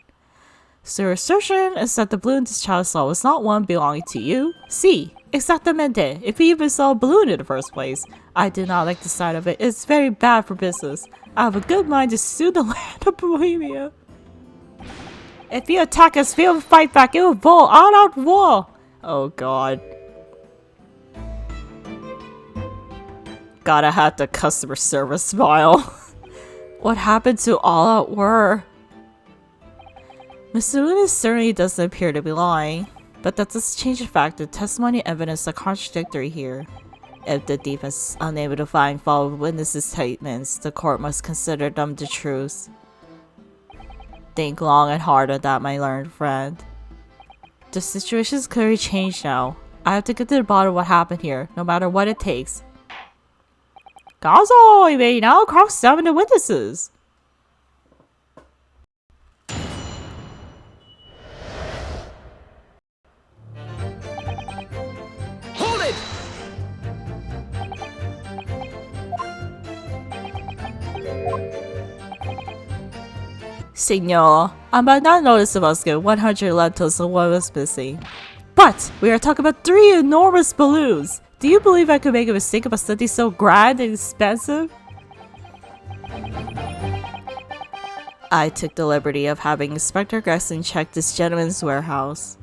So your assertion is that the balloon this child saw was not one belonging to you? Si, exactamente. If he even saw a balloon in the first place. I do not like the sight of it. It's very bad for business. I have a good mind to sue the land of Bohemia. If you attack us, we will fight back. It will fall all out war. Oh god. Gotta have the customer service smile. What happened to All Out War? Mr. Luna certainly doesn't appear to be lying, but that doesn't change the fact that testimony and evidence are contradictory here. If the defense is unable to find fault with witnesses' statements, the court must consider them the truth. Think long and hard on that, my learned friend. The situation is clearly changed now. I have to get to the bottom of what happened here, no matter what it takes. Gazo, you may now cross-examine the witnesses. Hold it! Signor, I might not notice if I was getting 100 lentils and one was missing. But we are talking about 3 enormous balloons. Do you believe I could make a mistake about something so grand and expensive? I took the liberty of having Inspector Gresson check this gentleman's warehouse.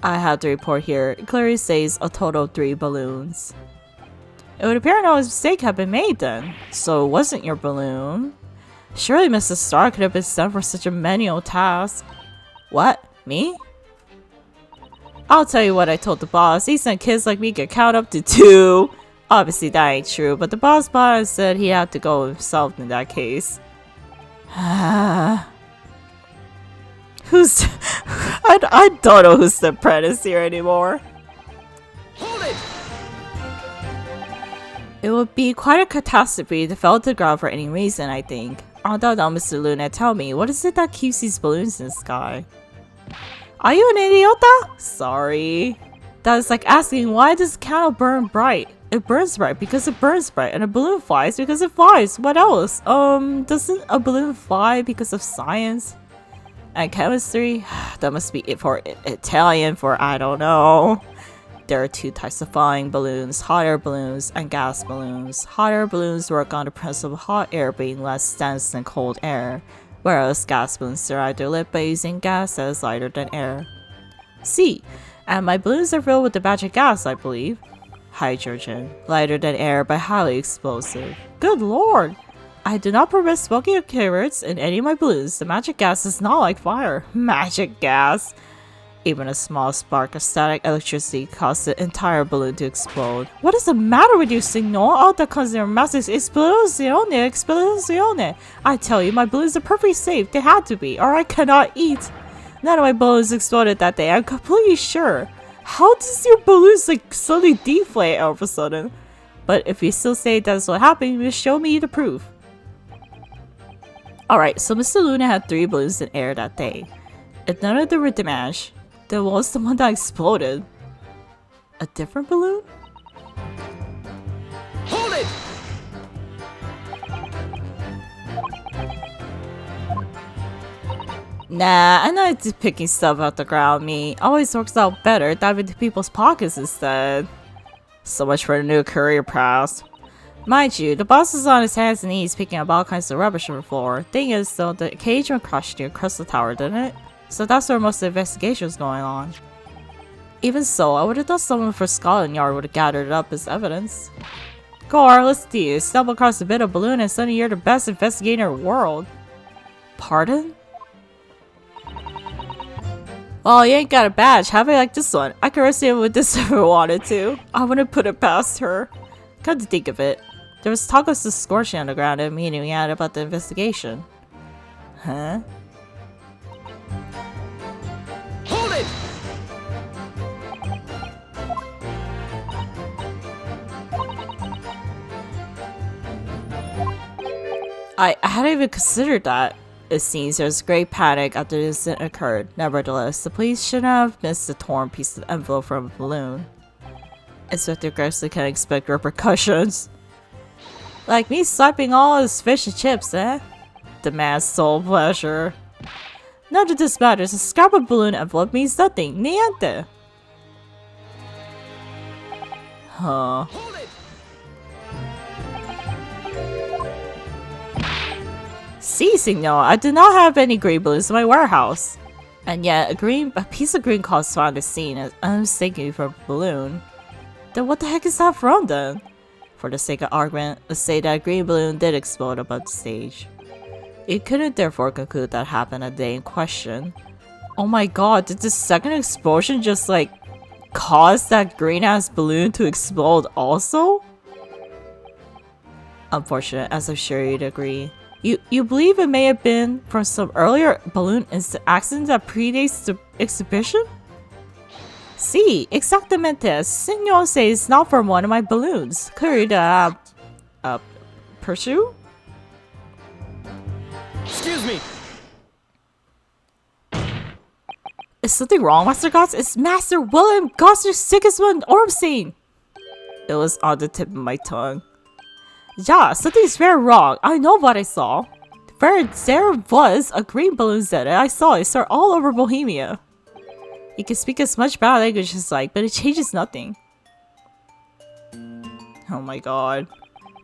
I have the report here. It clearly says a total of 3 balloons. It would appear no mistake had been made then. So it wasn't your balloon. Surely Mrs. Starr could have been sent for such a menial task. What? Me? I'll tell you what I told the boss. He said kids like me could count up to 2. Obviously that ain't true, but the boss said he had to go himself in that case. Who's... I don't know who's the apprentice here anymore. Hold it! It would be quite a catastrophe to fall to the ground for any reason, I think. Although now, Mr. Luna, tell me, what is it that keeps these balloons in the sky? Are you an idiota? Sorry. That is like asking, why does a candle burn bright? It burns bright because it burns bright, and a balloon flies because it flies. What else? Doesn't a balloon fly because of science? And chemistry? That must be it for Italian for I don't know. There are 2 types of flying balloons, hot air balloons and gas balloons. Hot air balloons work on the principle of hot air being less dense than cold air, whereas gas balloons are either lit by using gas that is lighter than air. See, and my balloons are filled with the magic gas, I believe. Hydrogen, lighter than air but highly explosive. Good lord! I do not permit smoking of carrots in any of my balloons. The magic gas is not like fire. Magic gas! Even a small spark of static electricity caused the entire balloon to explode. What is the matter with you, signor? Alta causa massive esplosione, explosione. I tell you, my balloons are perfectly safe. They had to be, or I cannot eat. None of my balloons exploded that day. I'm completely sure. How does your balloons like suddenly deflate all of a sudden? But if you still say that's what happened, you show me the proof. Alright, so Mr. Luna had 3 balloons in air that day. If none of them were damaged, then what was the one that exploded? A different balloon? Hold it! Nah, I'm not into picking stuff out the ground. Me always works out better diving into people's pockets instead. So much for the new career path. Mind you, the boss is on his hands and knees picking up all kinds of rubbish on the floor. Thing is, though, the cage went crushed near Crystal Tower, didn't it? So that's where most of the investigation was going on. Even so, I would have thought someone from Scotland Yard would have gathered it up as evidence. Gore, let's do you stumble across a bit of balloon and suddenly you're the best investigator in the world. Pardon? Well, you ain't got a badge. Have I like this one? I could arrest you with this if I wanted to. I wouldn't put it past her. Come to think of it, there was talk of some scorching on the ground at a meeting we had about the investigation. Huh? Hold it! I hadn't even considered that. It seems there was great panic after the incident occurred. Nevertheless, the police shouldn't have missed the torn piece of envelope from a balloon. Inspector Gressley can expect repercussions. Like me swiping all his fish and chips, eh? The man's sole pleasure. None of this matters. A scrap of balloon envelope means nothing. Niente. Huh. Hold it! Si, signor. I do not have any green balloons in my warehouse. And yet, a piece of green cloth found the scene as unmistakably for a balloon. Then what the heck is that from then? For the sake of argument, let's say that a green balloon did explode above the stage. You couldn't therefore conclude that happened a day in question. Oh my god, did the second explosion just like cause that green ass balloon to explode also? Unfortunate, as I'm sure you'd agree. You believe it may have been from some earlier balloon accident that predates the exhibition? Si, exactamente. Signor says it's not from one of my balloons. Could pursue? Excuse me! Is something wrong, Master Goss? It's Master William Gosser Sigismund Ormstein! It was on the tip of my tongue. Yeah, something's very wrong. I know what I saw. There was a green balloon set. I saw it start all over Bohemia. You can speak as much bad language as like, but it changes nothing. Oh my god.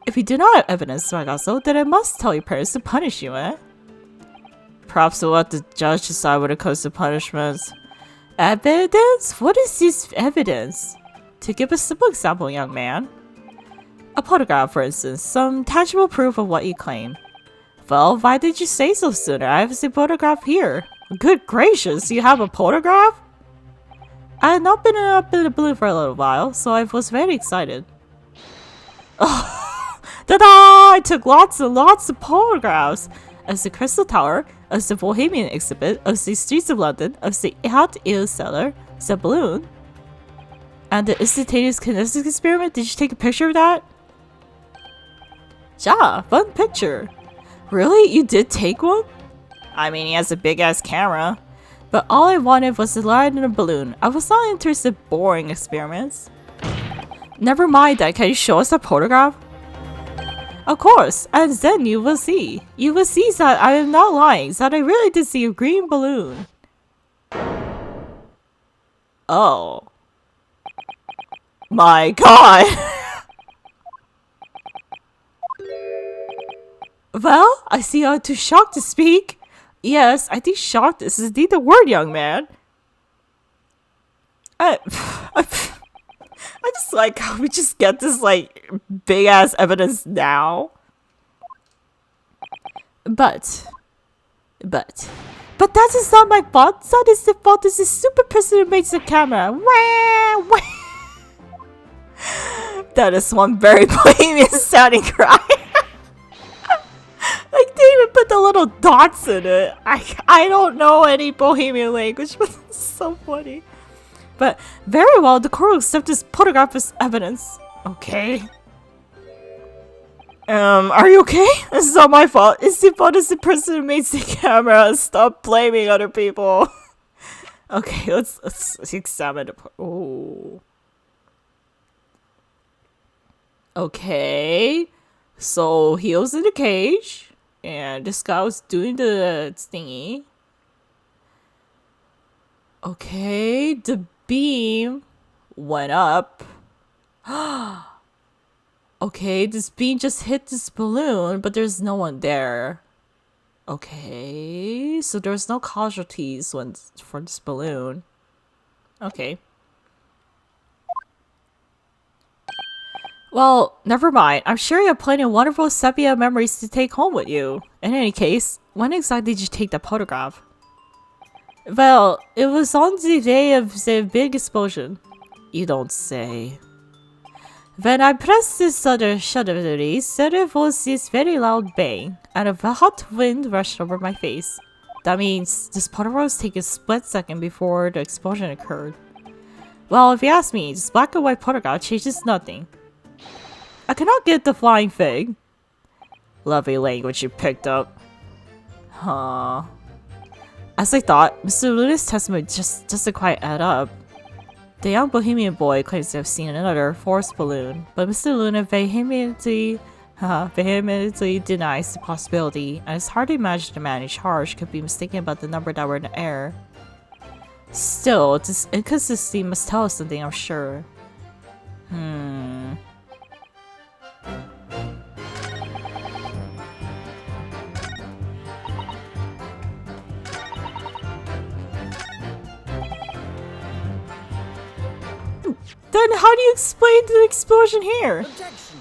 If you do not have evidence, Ragazzo, then I must tell your parents to punish you, eh? Perhaps we'll let the judge decide when it comes to punishments. Evidence? What is this evidence? To give a simple example, young man. A photograph, for instance, some tangible proof of what you claim. Well, why did you say so sooner? I have a photograph here. Good gracious, you have a photograph? I had not been up in the balloon for a little while, so I was very excited. Oh, ta-da! I took lots and lots of photographs of the Crystal Tower, of the Bohemian exhibit, of the streets of London, of the Hot Ale Cellar, the balloon, and the instantaneous kinetics experiment. Did you take a picture of that? Yeah, fun picture. Really? You did take one? I mean, he has a big-ass camera. But all I wanted was to ride in a balloon. I was not interested in boring experiments. Never mind that. Can you show us a photograph? Of course, and then you will see. You will see that I am not lying, that I really did see a green balloon. Oh. My god! Well, I see you are too shocked to speak. Yes, I think shocked is indeed the word, young man. I just like how we just get this like big ass evidence now. But But that is not my fault. That is the fault of the stupid person who makes the camera. Wah, wah. That is one very bohemian sounding cry. Like, they even put the little dots in it. I don't know any bohemian language, but it's so funny. But very well, the court will accept this photograph as evidence. Okay. Are you okay? It's not my fault. It's the fault of the person who makes the camera. Stop blaming other people. Okay, let's examine the. Oh. Okay. So he was in the cage, and this guy was doing the thingy. Okay, the beam went up. Okay, this beam just hit this balloon, but there's no one there. Okay, so there's no casualties for this balloon. Okay. Well, never mind. I'm sure you have plenty of wonderful sepia memories to take home with you. In any case, when exactly did you take the photograph? Well, it was on the day of the big explosion. You don't say. When I pressed this other shutter release, there was this very loud bang, and a hot wind rushed over my face. That means this photograph was taken a split second before the explosion occurred. Well, if you ask me, this black and white photograph changes nothing. I cannot get the flying thing. Lovely language you picked up. Huh. As I thought, Mr. Luna's testimony just doesn't quite add up. The young bohemian boy claims to have seen another forced balloon, but Mr. Luna vehemently denies the possibility, and it's hard to imagine the man in charge could be mistaken about the number that were in the air. Still, this inconsistency must tell us something, I'm sure. Then how do you explain the explosion here? Objection.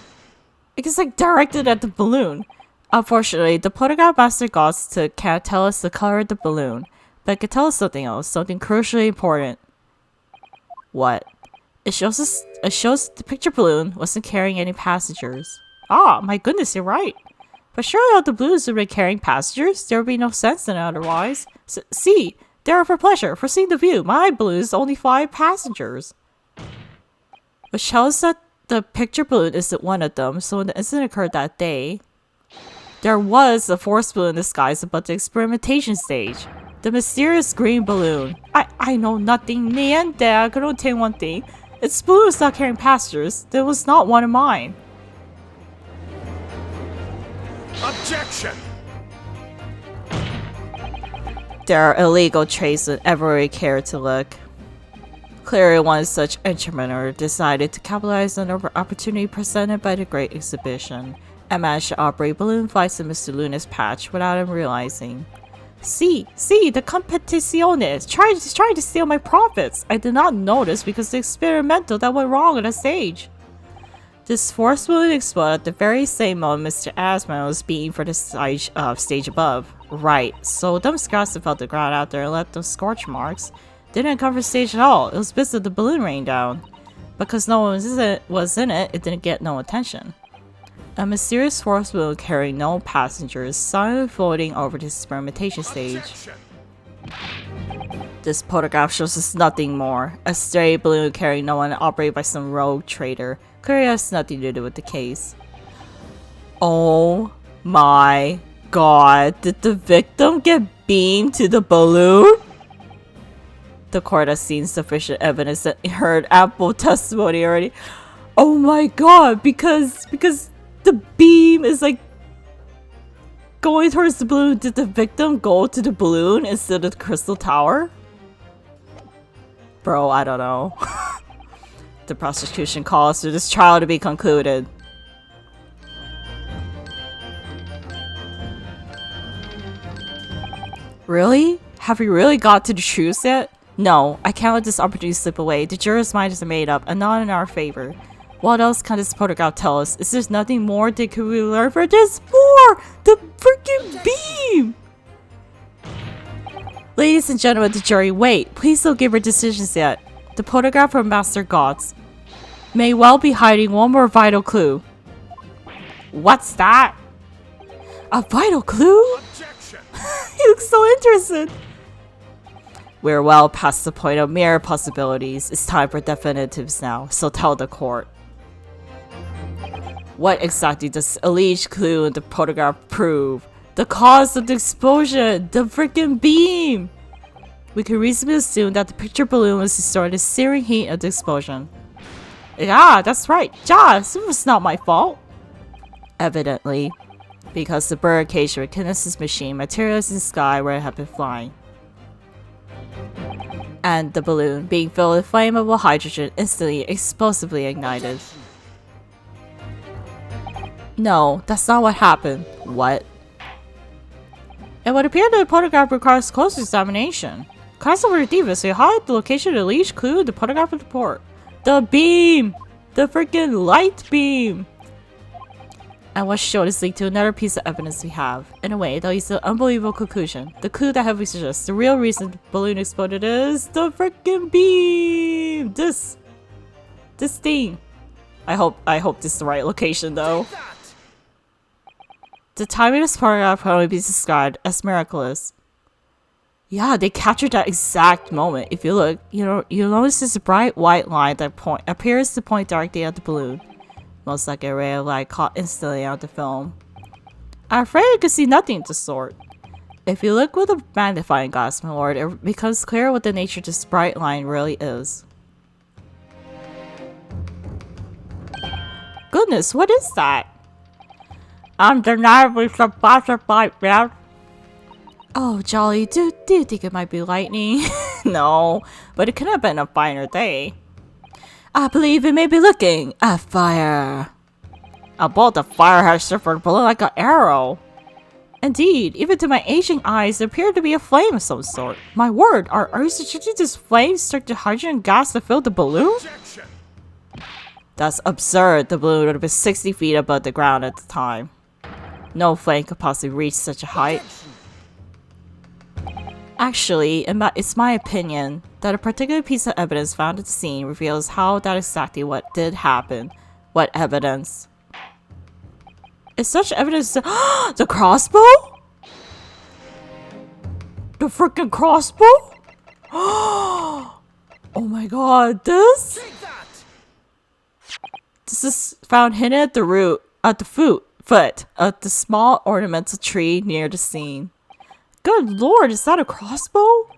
It's like directed at the balloon. Unfortunately, the photograph master gods can't tell us the color of the balloon, but it can tell us something else, something crucially important. What? It shows the picture balloon wasn't carrying any passengers. Ah, my goodness, you're right. But surely all the balloons would be carrying passengers. There would be no sense in it otherwise. See, there are for pleasure, for seeing the view. My balloons only 5 passengers. Which tells us that the picture balloon isn't one of them, so when the incident occurred that day, there was a forced balloon disguised above the experimentation stage. The mysterious green balloon. I know nothing. Niente, I can only tell one thing. Its balloon was not carrying passengers. There was not one of mine. Objection! There are illegal traits whenever we care to look. Clearly one such entrepreneur decided to capitalize on the opportunity presented by the Great Exhibition and managed to operate balloon flights in Mr. Luna's patch without him realizing. See, the competiciones trying to steal my profits. I did not notice because the experimental that went wrong on the stage. This force balloon exploded at the very same moment Mr. Asman was being for the stage above. Right, so them scraps that fell to the ground out there and left those scorch marks didn't cover stage at all. It was because the balloon rained down. Because no one was in it, it didn't get no attention. A mysterious force balloon carrying no passengers silently floating over the experimentation stage. This photograph shows us nothing more. A stray balloon carrying no one operated by some rogue trader. Clearly has nothing to do with the case. Oh my god, did the victim get beamed to the balloon? The court has seen sufficient evidence and heard ample testimony already. Oh my god, because the beam is like going towards the balloon. Did the victim go to the balloon instead of the crystal tower? Bro, I don't know. The prosecution calls for this trial to be concluded. Really? Have we really got to the truth yet? No, I can't let this opportunity slip away. The jurors' minds are made up and not in our favor. What else can this photograph tell us? Is there nothing more that could we learn from this? More! The freaking beam! Ladies and gentlemen of the jury, wait. Please don't give your decisions yet. The photograph from Master Gods may well be hiding one more vital clue. What's that? A vital clue? Objection! He looks so interested. We're well past the point of mere possibilities. It's time for definitives now, so tell the court. What exactly does alleged clue in the photograph prove? The cause of the explosion! The freaking beam! We can reasonably assume that the picture balloon was destroyed in the searing heat of the explosion. Yeah, that's right. Josh, it was not my fault. Evidently, because the bird cage with Kinesis machine materialized in the sky where it had been flying. And the balloon, being filled with flammable hydrogen, instantly explosively ignited. No, that's not what happened. What? It would appear that the photograph requires closer examination. Castle Verdiva, so you hide the location of the least clue in the photograph report. The beam! The freaking light beam! And what's shown is linked to another piece of evidence we have. In a way, that leads to an unbelievable conclusion. The clue that heavily suggests the real reason the balloon exploded is the freaking beam! This thing. I hope this is the right location though. The timing of this photograph can only be described as miraculous. Yeah, they captured that exact moment. If you look, you'll notice this bright white line that appears to point directly at the balloon. Most like a ray of light caught instantly on the film. I'm afraid you can see nothing of the sort. If you look with a magnifying glass, my lord, it becomes clear what the nature of this bright line really is. Goodness, what is that? Undeniably surprised by that. Oh, jolly, do you think it might be lightning? No, but it could have been a finer day. I believe it may be looking a fire. A bolt of fire has surfed below like an arrow. Indeed, even to my aging eyes, it appeared to be a flame of some sort. My word, are you suggesting this flame struck the hydrogen gas to fill the balloon? Objection! That's absurd. The balloon would have been 60 feet above the ground at the time. No flame could possibly reach such a height. Actually, it's my opinion that a particular piece of evidence found at the scene reveals how that exactly what did happen. What evidence? Is such evidence the crossbow? The freaking crossbow? Oh my god, this? Take that! This is found hidden at the foot of the small ornamental tree near the scene. Good lord, is that a crossbow?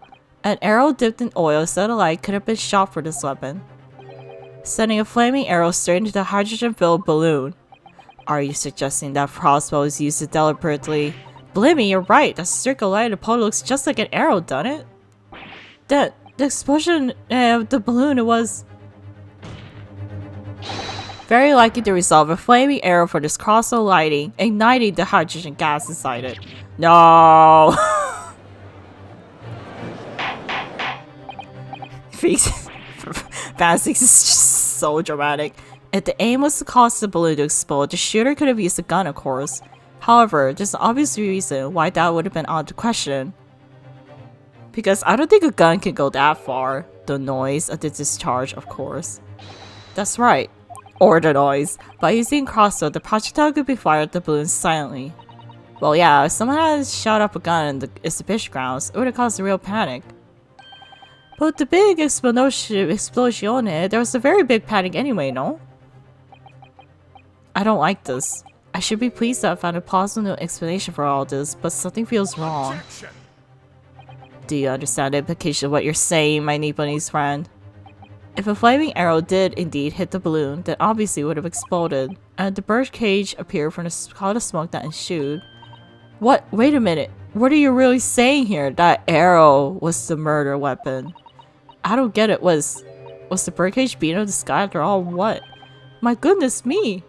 An arrow dipped in oil set alight could have been shot for this weapon, sending a flaming arrow straight into the hydrogen-filled balloon. Are you suggesting that crossbow is used to deliberately? Blimey, you're right. That streak of light in the pole looks just like an arrow, doesn't it? The explosion of the balloon, it was very likely the result of a flaming arrow for this crossbow lighting, igniting the hydrogen gas inside it. No! Fantasy is just so dramatic. If the aim was to cause the balloon to explode, the shooter could have used a gun, of course. However, there's an obvious reason why that would have been out of the question. Because I don't think a gun can go that far. The noise of the discharge, of course. That's right. Or the noise. By using crossbow, the projectile could be fired at the balloon silently. Well, yeah, if someone had shot up a gun in the exhibition grounds, it would have caused a real panic. But the big explosione, there was a very big panic anyway, no? I don't like this. I should be pleased that I found a plausible explanation for all this, but something feels wrong. Objection! Do you understand the implication of what you're saying, my Nipponese friend? If a flaming arrow did indeed hit the balloon, then obviously it would have exploded, and the bird cage appeared from the cloud of smoke that ensued. What? Wait a minute. What are you really saying here? That arrow was the murder weapon. I don't get it. Was the birdcage beaten out of the sky after all? What? My goodness me.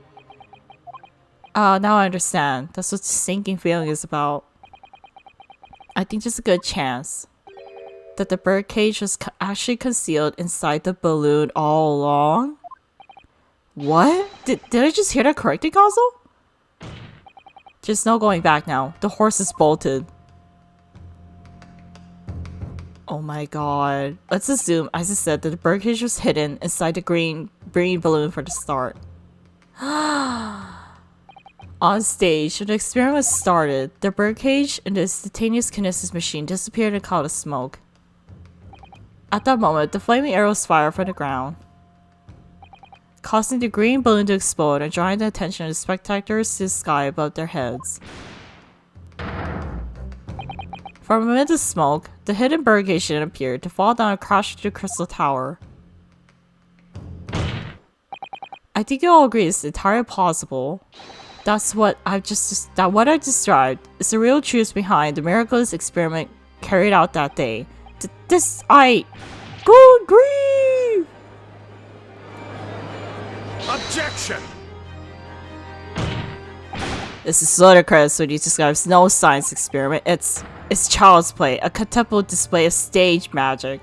Now I understand. That's what the sinking feeling is about. I think there's a good chance that the birdcage was actually concealed inside the balloon all along. What? Did I just hear that correctly, Kazu? Just no going back now. The horse is bolted. Oh my god. Let's assume, as I said, that the birdcage was hidden inside the green balloon for the start. On stage, when the experiment was started, the birdcage and the instantaneous kinesis machine disappeared in a cloud of smoke. At that moment, the flaming arrows fired from the ground, causing the green balloon to explode and drawing the attention of the spectators to the sky above their heads. From amid the smoke, the hidden birdcage then appeared to fall down and crash into the crystal tower. I think you'll agree it's entirely plausible. That's what I described is the real truth behind the miraculous experiment carried out that day. Good grief! Objection! This is ludicrous when he describes no science experiment. It's child's play, a contemptible display of stage magic.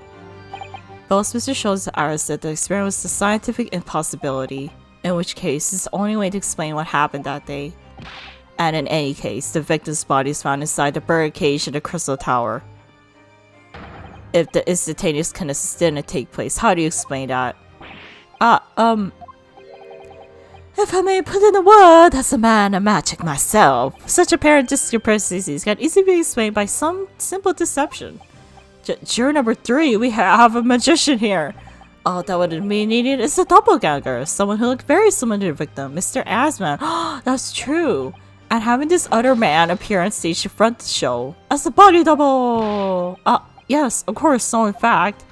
Both Mr. Schultz and Iris said the experiment was a scientific impossibility, in which case it's the only way to explain what happened that day. And in any case, the victim's body is found inside the birdcage in the crystal tower. If the instantaneous kinesis didn't take place, how do you explain that? If I may put in a word, as a man of magic myself, such apparent discrepancies can easily be explained by some simple deception. Juror number 3, we have a magician here. All that would be needed is a doppelganger, someone who looked very similar to the victim, Mr. Asman. That's true. And having this other man appear on stage to front the show as a body double. Yes, of course, so in fact.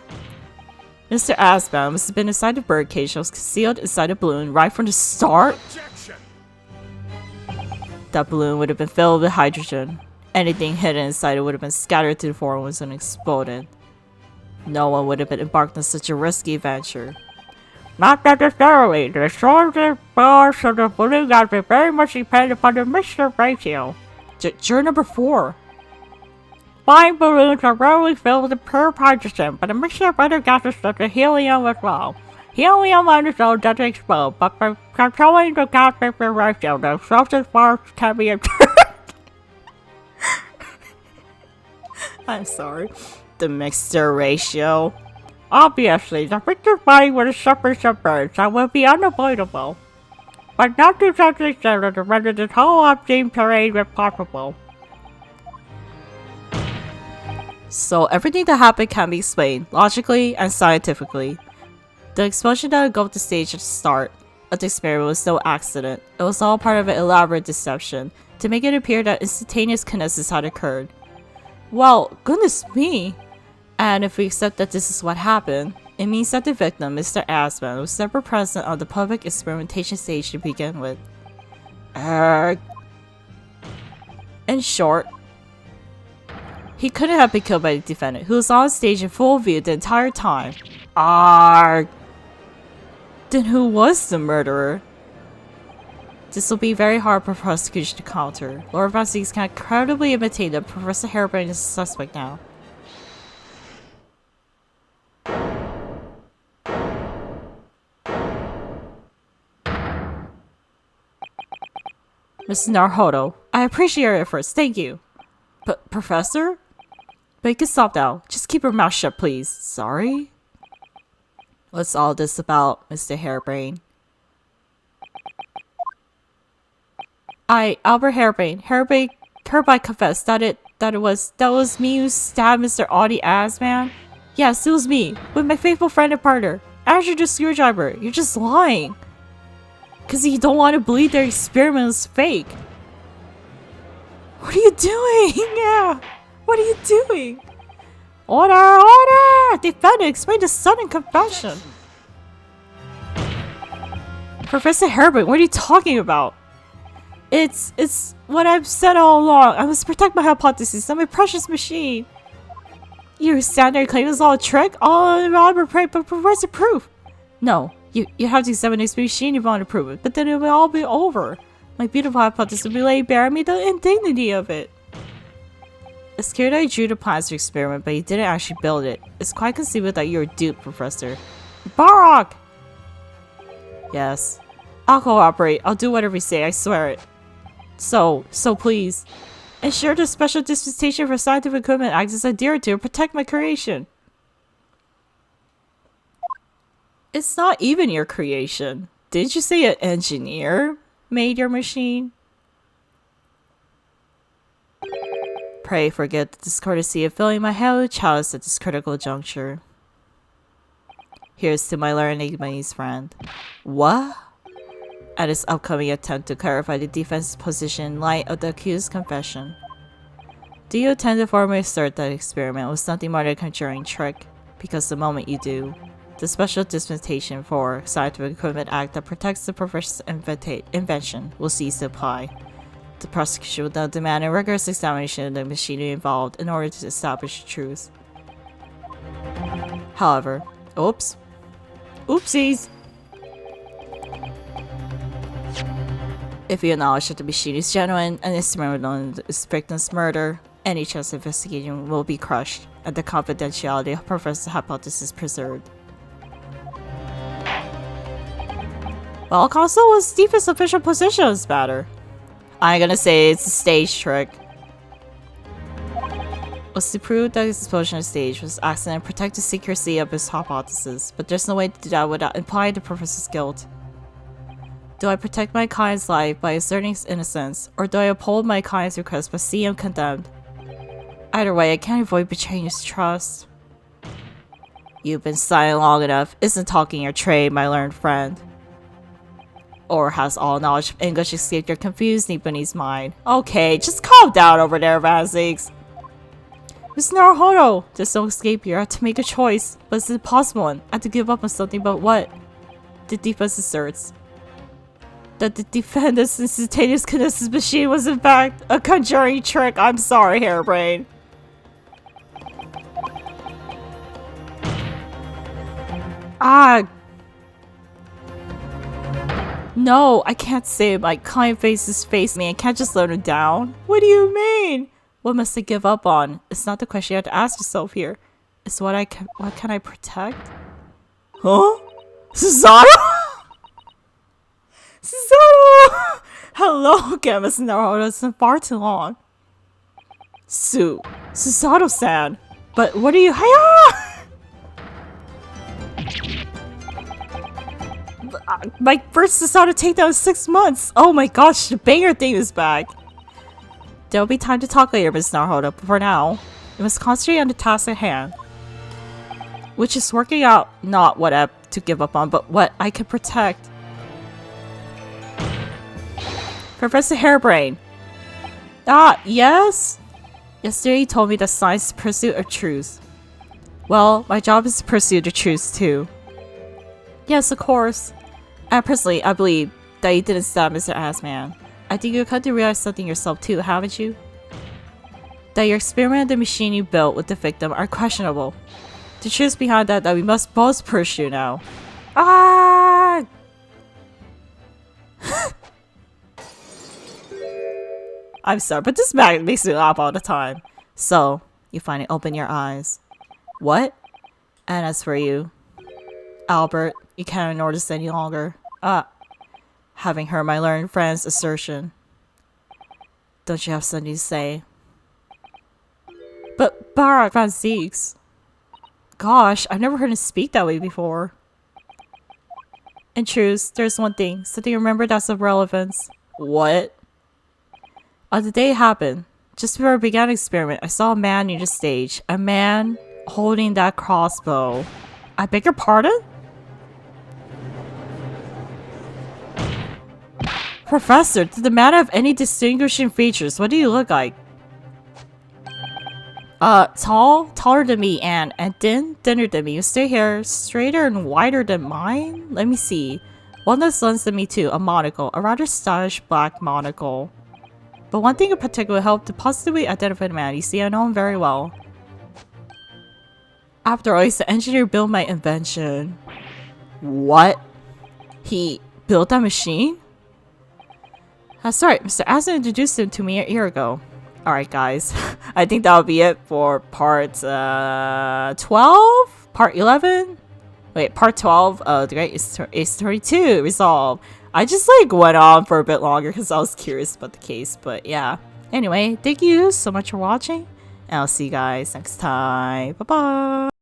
Mr. Asman must have been inside the birdcage that was concealed inside the balloon right from the start. Objection! That balloon would have been filled with hydrogen. Anything hidden inside it would have been scattered to the floor and exploded. No one would have been embarked on such a risky adventure. Not necessarily. The source of the balloon got very much dependent upon the mixture ratio. Juror number 4. Flying balloons are rarely filled with pure hydrogen, but a mixture of other gases such as helium as well. Helium on its own doesn't explode, but by controlling the gas-vapor ratio, the substance parts can be obtained. I'm sorry. The mixture ratio. Obviously, the victim's body would suffer some burns that would be unavoidable, but not to such an extent to render this whole obscene terrain impossible. So everything that happened can be explained logically and scientifically. The explosion that engulfed the stage at the start of the experiment was no accident. It was all part of an elaborate deception to make it appear that instantaneous kinesis had occurred. Well, goodness me! And if we accept that this is what happened, it means that the victim, Mr. Asman, was never present on the public experimentation stage to begin with. In short, he couldn't have been killed by the defendant, who was on stage in full view the entire time. Then who was the murderer? This will be very hard for prosecution to counter. Lord Van Siegs can incredibly imitate that Professor Harebrained is a suspect now. Mrs. Naruhodo, I appreciate your efforts, thank you. But, Professor? But you can stop now. Just keep your mouth shut, please. Sorry? What's all this about, Mr. Harebrained? Albert Harebrained hereby confess that was me who stabbed Mr. Audie Asman. Yes, it was me, with my faithful friend and partner, Azure the Screwdriver. You're just lying. Cause you don't want to believe their experiment was fake. What are you doing? Yeah. What are you doing? Order! Order! Defendant, explain the sudden confession. Professor Herbert, what are you talking about? It's what I've said all along. I must protect my hypothesis and my precious machine. You stand there and claim it's all a trick? All elaborate, but where's the proof? No, you have to examine this machine if you want to prove it, but then it will all be over. My beautiful hypothesis will be laid bare me the indignity of it. It's clear that you drew the plans for the experiment, but you didn't actually build it. It's quite conceivable that you're duped, Professor. Barak! Yes. I'll cooperate. I'll do whatever you say, I swear it. So please. Ensure the special dispensation for scientific equipment acts as a deer to protect my creation. It's not even your creation. Did you say an engineer made your machine? Pray forget the discourtesy of filling my head with chalice at this critical juncture. Here's to my learning, my friend. What? At his upcoming attempt to clarify the defense's position in light of the accused's confession. Do you intend to formally assert that experiment was nothing more than a conjuring trick? Because the moment you do, the Special Dispensation for Scientific Equipment Act that protects the professor's invention will cease to apply. The prosecution will now demand a rigorous examination of the machinery involved in order to establish the truth. However, oopsies! If you acknowledge that the machine is genuine and instrumental in its victim's murder, any chance of investigation will be crushed, and the confidentiality of Professor's hypothesis preserved. Well, console was Steve's official position on this matter. I'm gonna say it's a stage trick. Was to prove that his explosion on stage was an accident and protect the secrecy of his hypothesis, but there's no way to do that without implying the professor's guilt. Do I protect my client's life by asserting his innocence, or do I uphold my client's request but see him condemned? Either way, I can't avoid betraying his trust. You've been silent long enough. Isn't talking your trade, my learned friend? Or has all knowledge of English escaped your confused Nipponese mind? Okay, just calm down over there, Vanzix. Miss Naruhodo, there's no escape here. I have to make a choice, but it's an impossible one. I have to give up on something, but what? The defense asserts that the defendant's instantaneous kinesis machine was in fact a conjuring trick. I'm sorry, Hairbrain. No, I can't say it. My client faces me. I can't just let him down. What do you mean? What must I give up on? It's not the question you have to ask yourself here. It's what can I protect? Huh? Susato? Susato! Hello again, Miss Naruto. It's been far too long. Susato-san. But what are you— My first Susato takedown in 6 months! Oh my gosh, the banger thing is back! There'll be time to talk later, Miss Naruto, but for now, you must concentrate on the task at hand. Which is working out not what I have to give up on, but what I can protect. Professor Hairbrain. Yes? Yesterday you told me that science is the pursuit of truth. Well, my job is to pursue the truth too. Yes, of course. And personally, I believe that you didn't stab Mr. Assman. I think you've come to realize something yourself too, haven't you? That your experiment and the machine you built with the victim are questionable. The truth behind that we must both pursue now. I'm sorry, but this mag makes me laugh all the time. So, you finally open your eyes. What? And as for you, Albert, you can't ignore this any longer. Having heard my learned friend's assertion, don't you have something to say? But Barak Van Zeeks. Gosh, I've never heard him speak that way before. In truth, there's one thing, something you remember that's of relevance. What? On the day it happened, just before I began the experiment, I saw a man near the stage. A man holding that crossbow. I beg your pardon? Professor, did the man have any distinguishing features? What do you look like? Taller than me, and thinner than me. You stay here, straighter and wider than mine? Let me see. One that's less than me too, a monocle, a rather stylish black monocle. But one thing in particular helped to positively identify the man. You see, I know him very well. After all, he's the engineer who built my invention. What? He built that machine? That's right, Mr. Aston introduced him to me a year ago. Alright guys, I think that'll be it for part 12? Part 11? Wait, part 12 of the Great Ace 32 Resolve. I just like went on for a bit longer because I was curious about the case, but yeah. Anyway, thank you so much for watching, and I'll see you guys next time. Bye bye.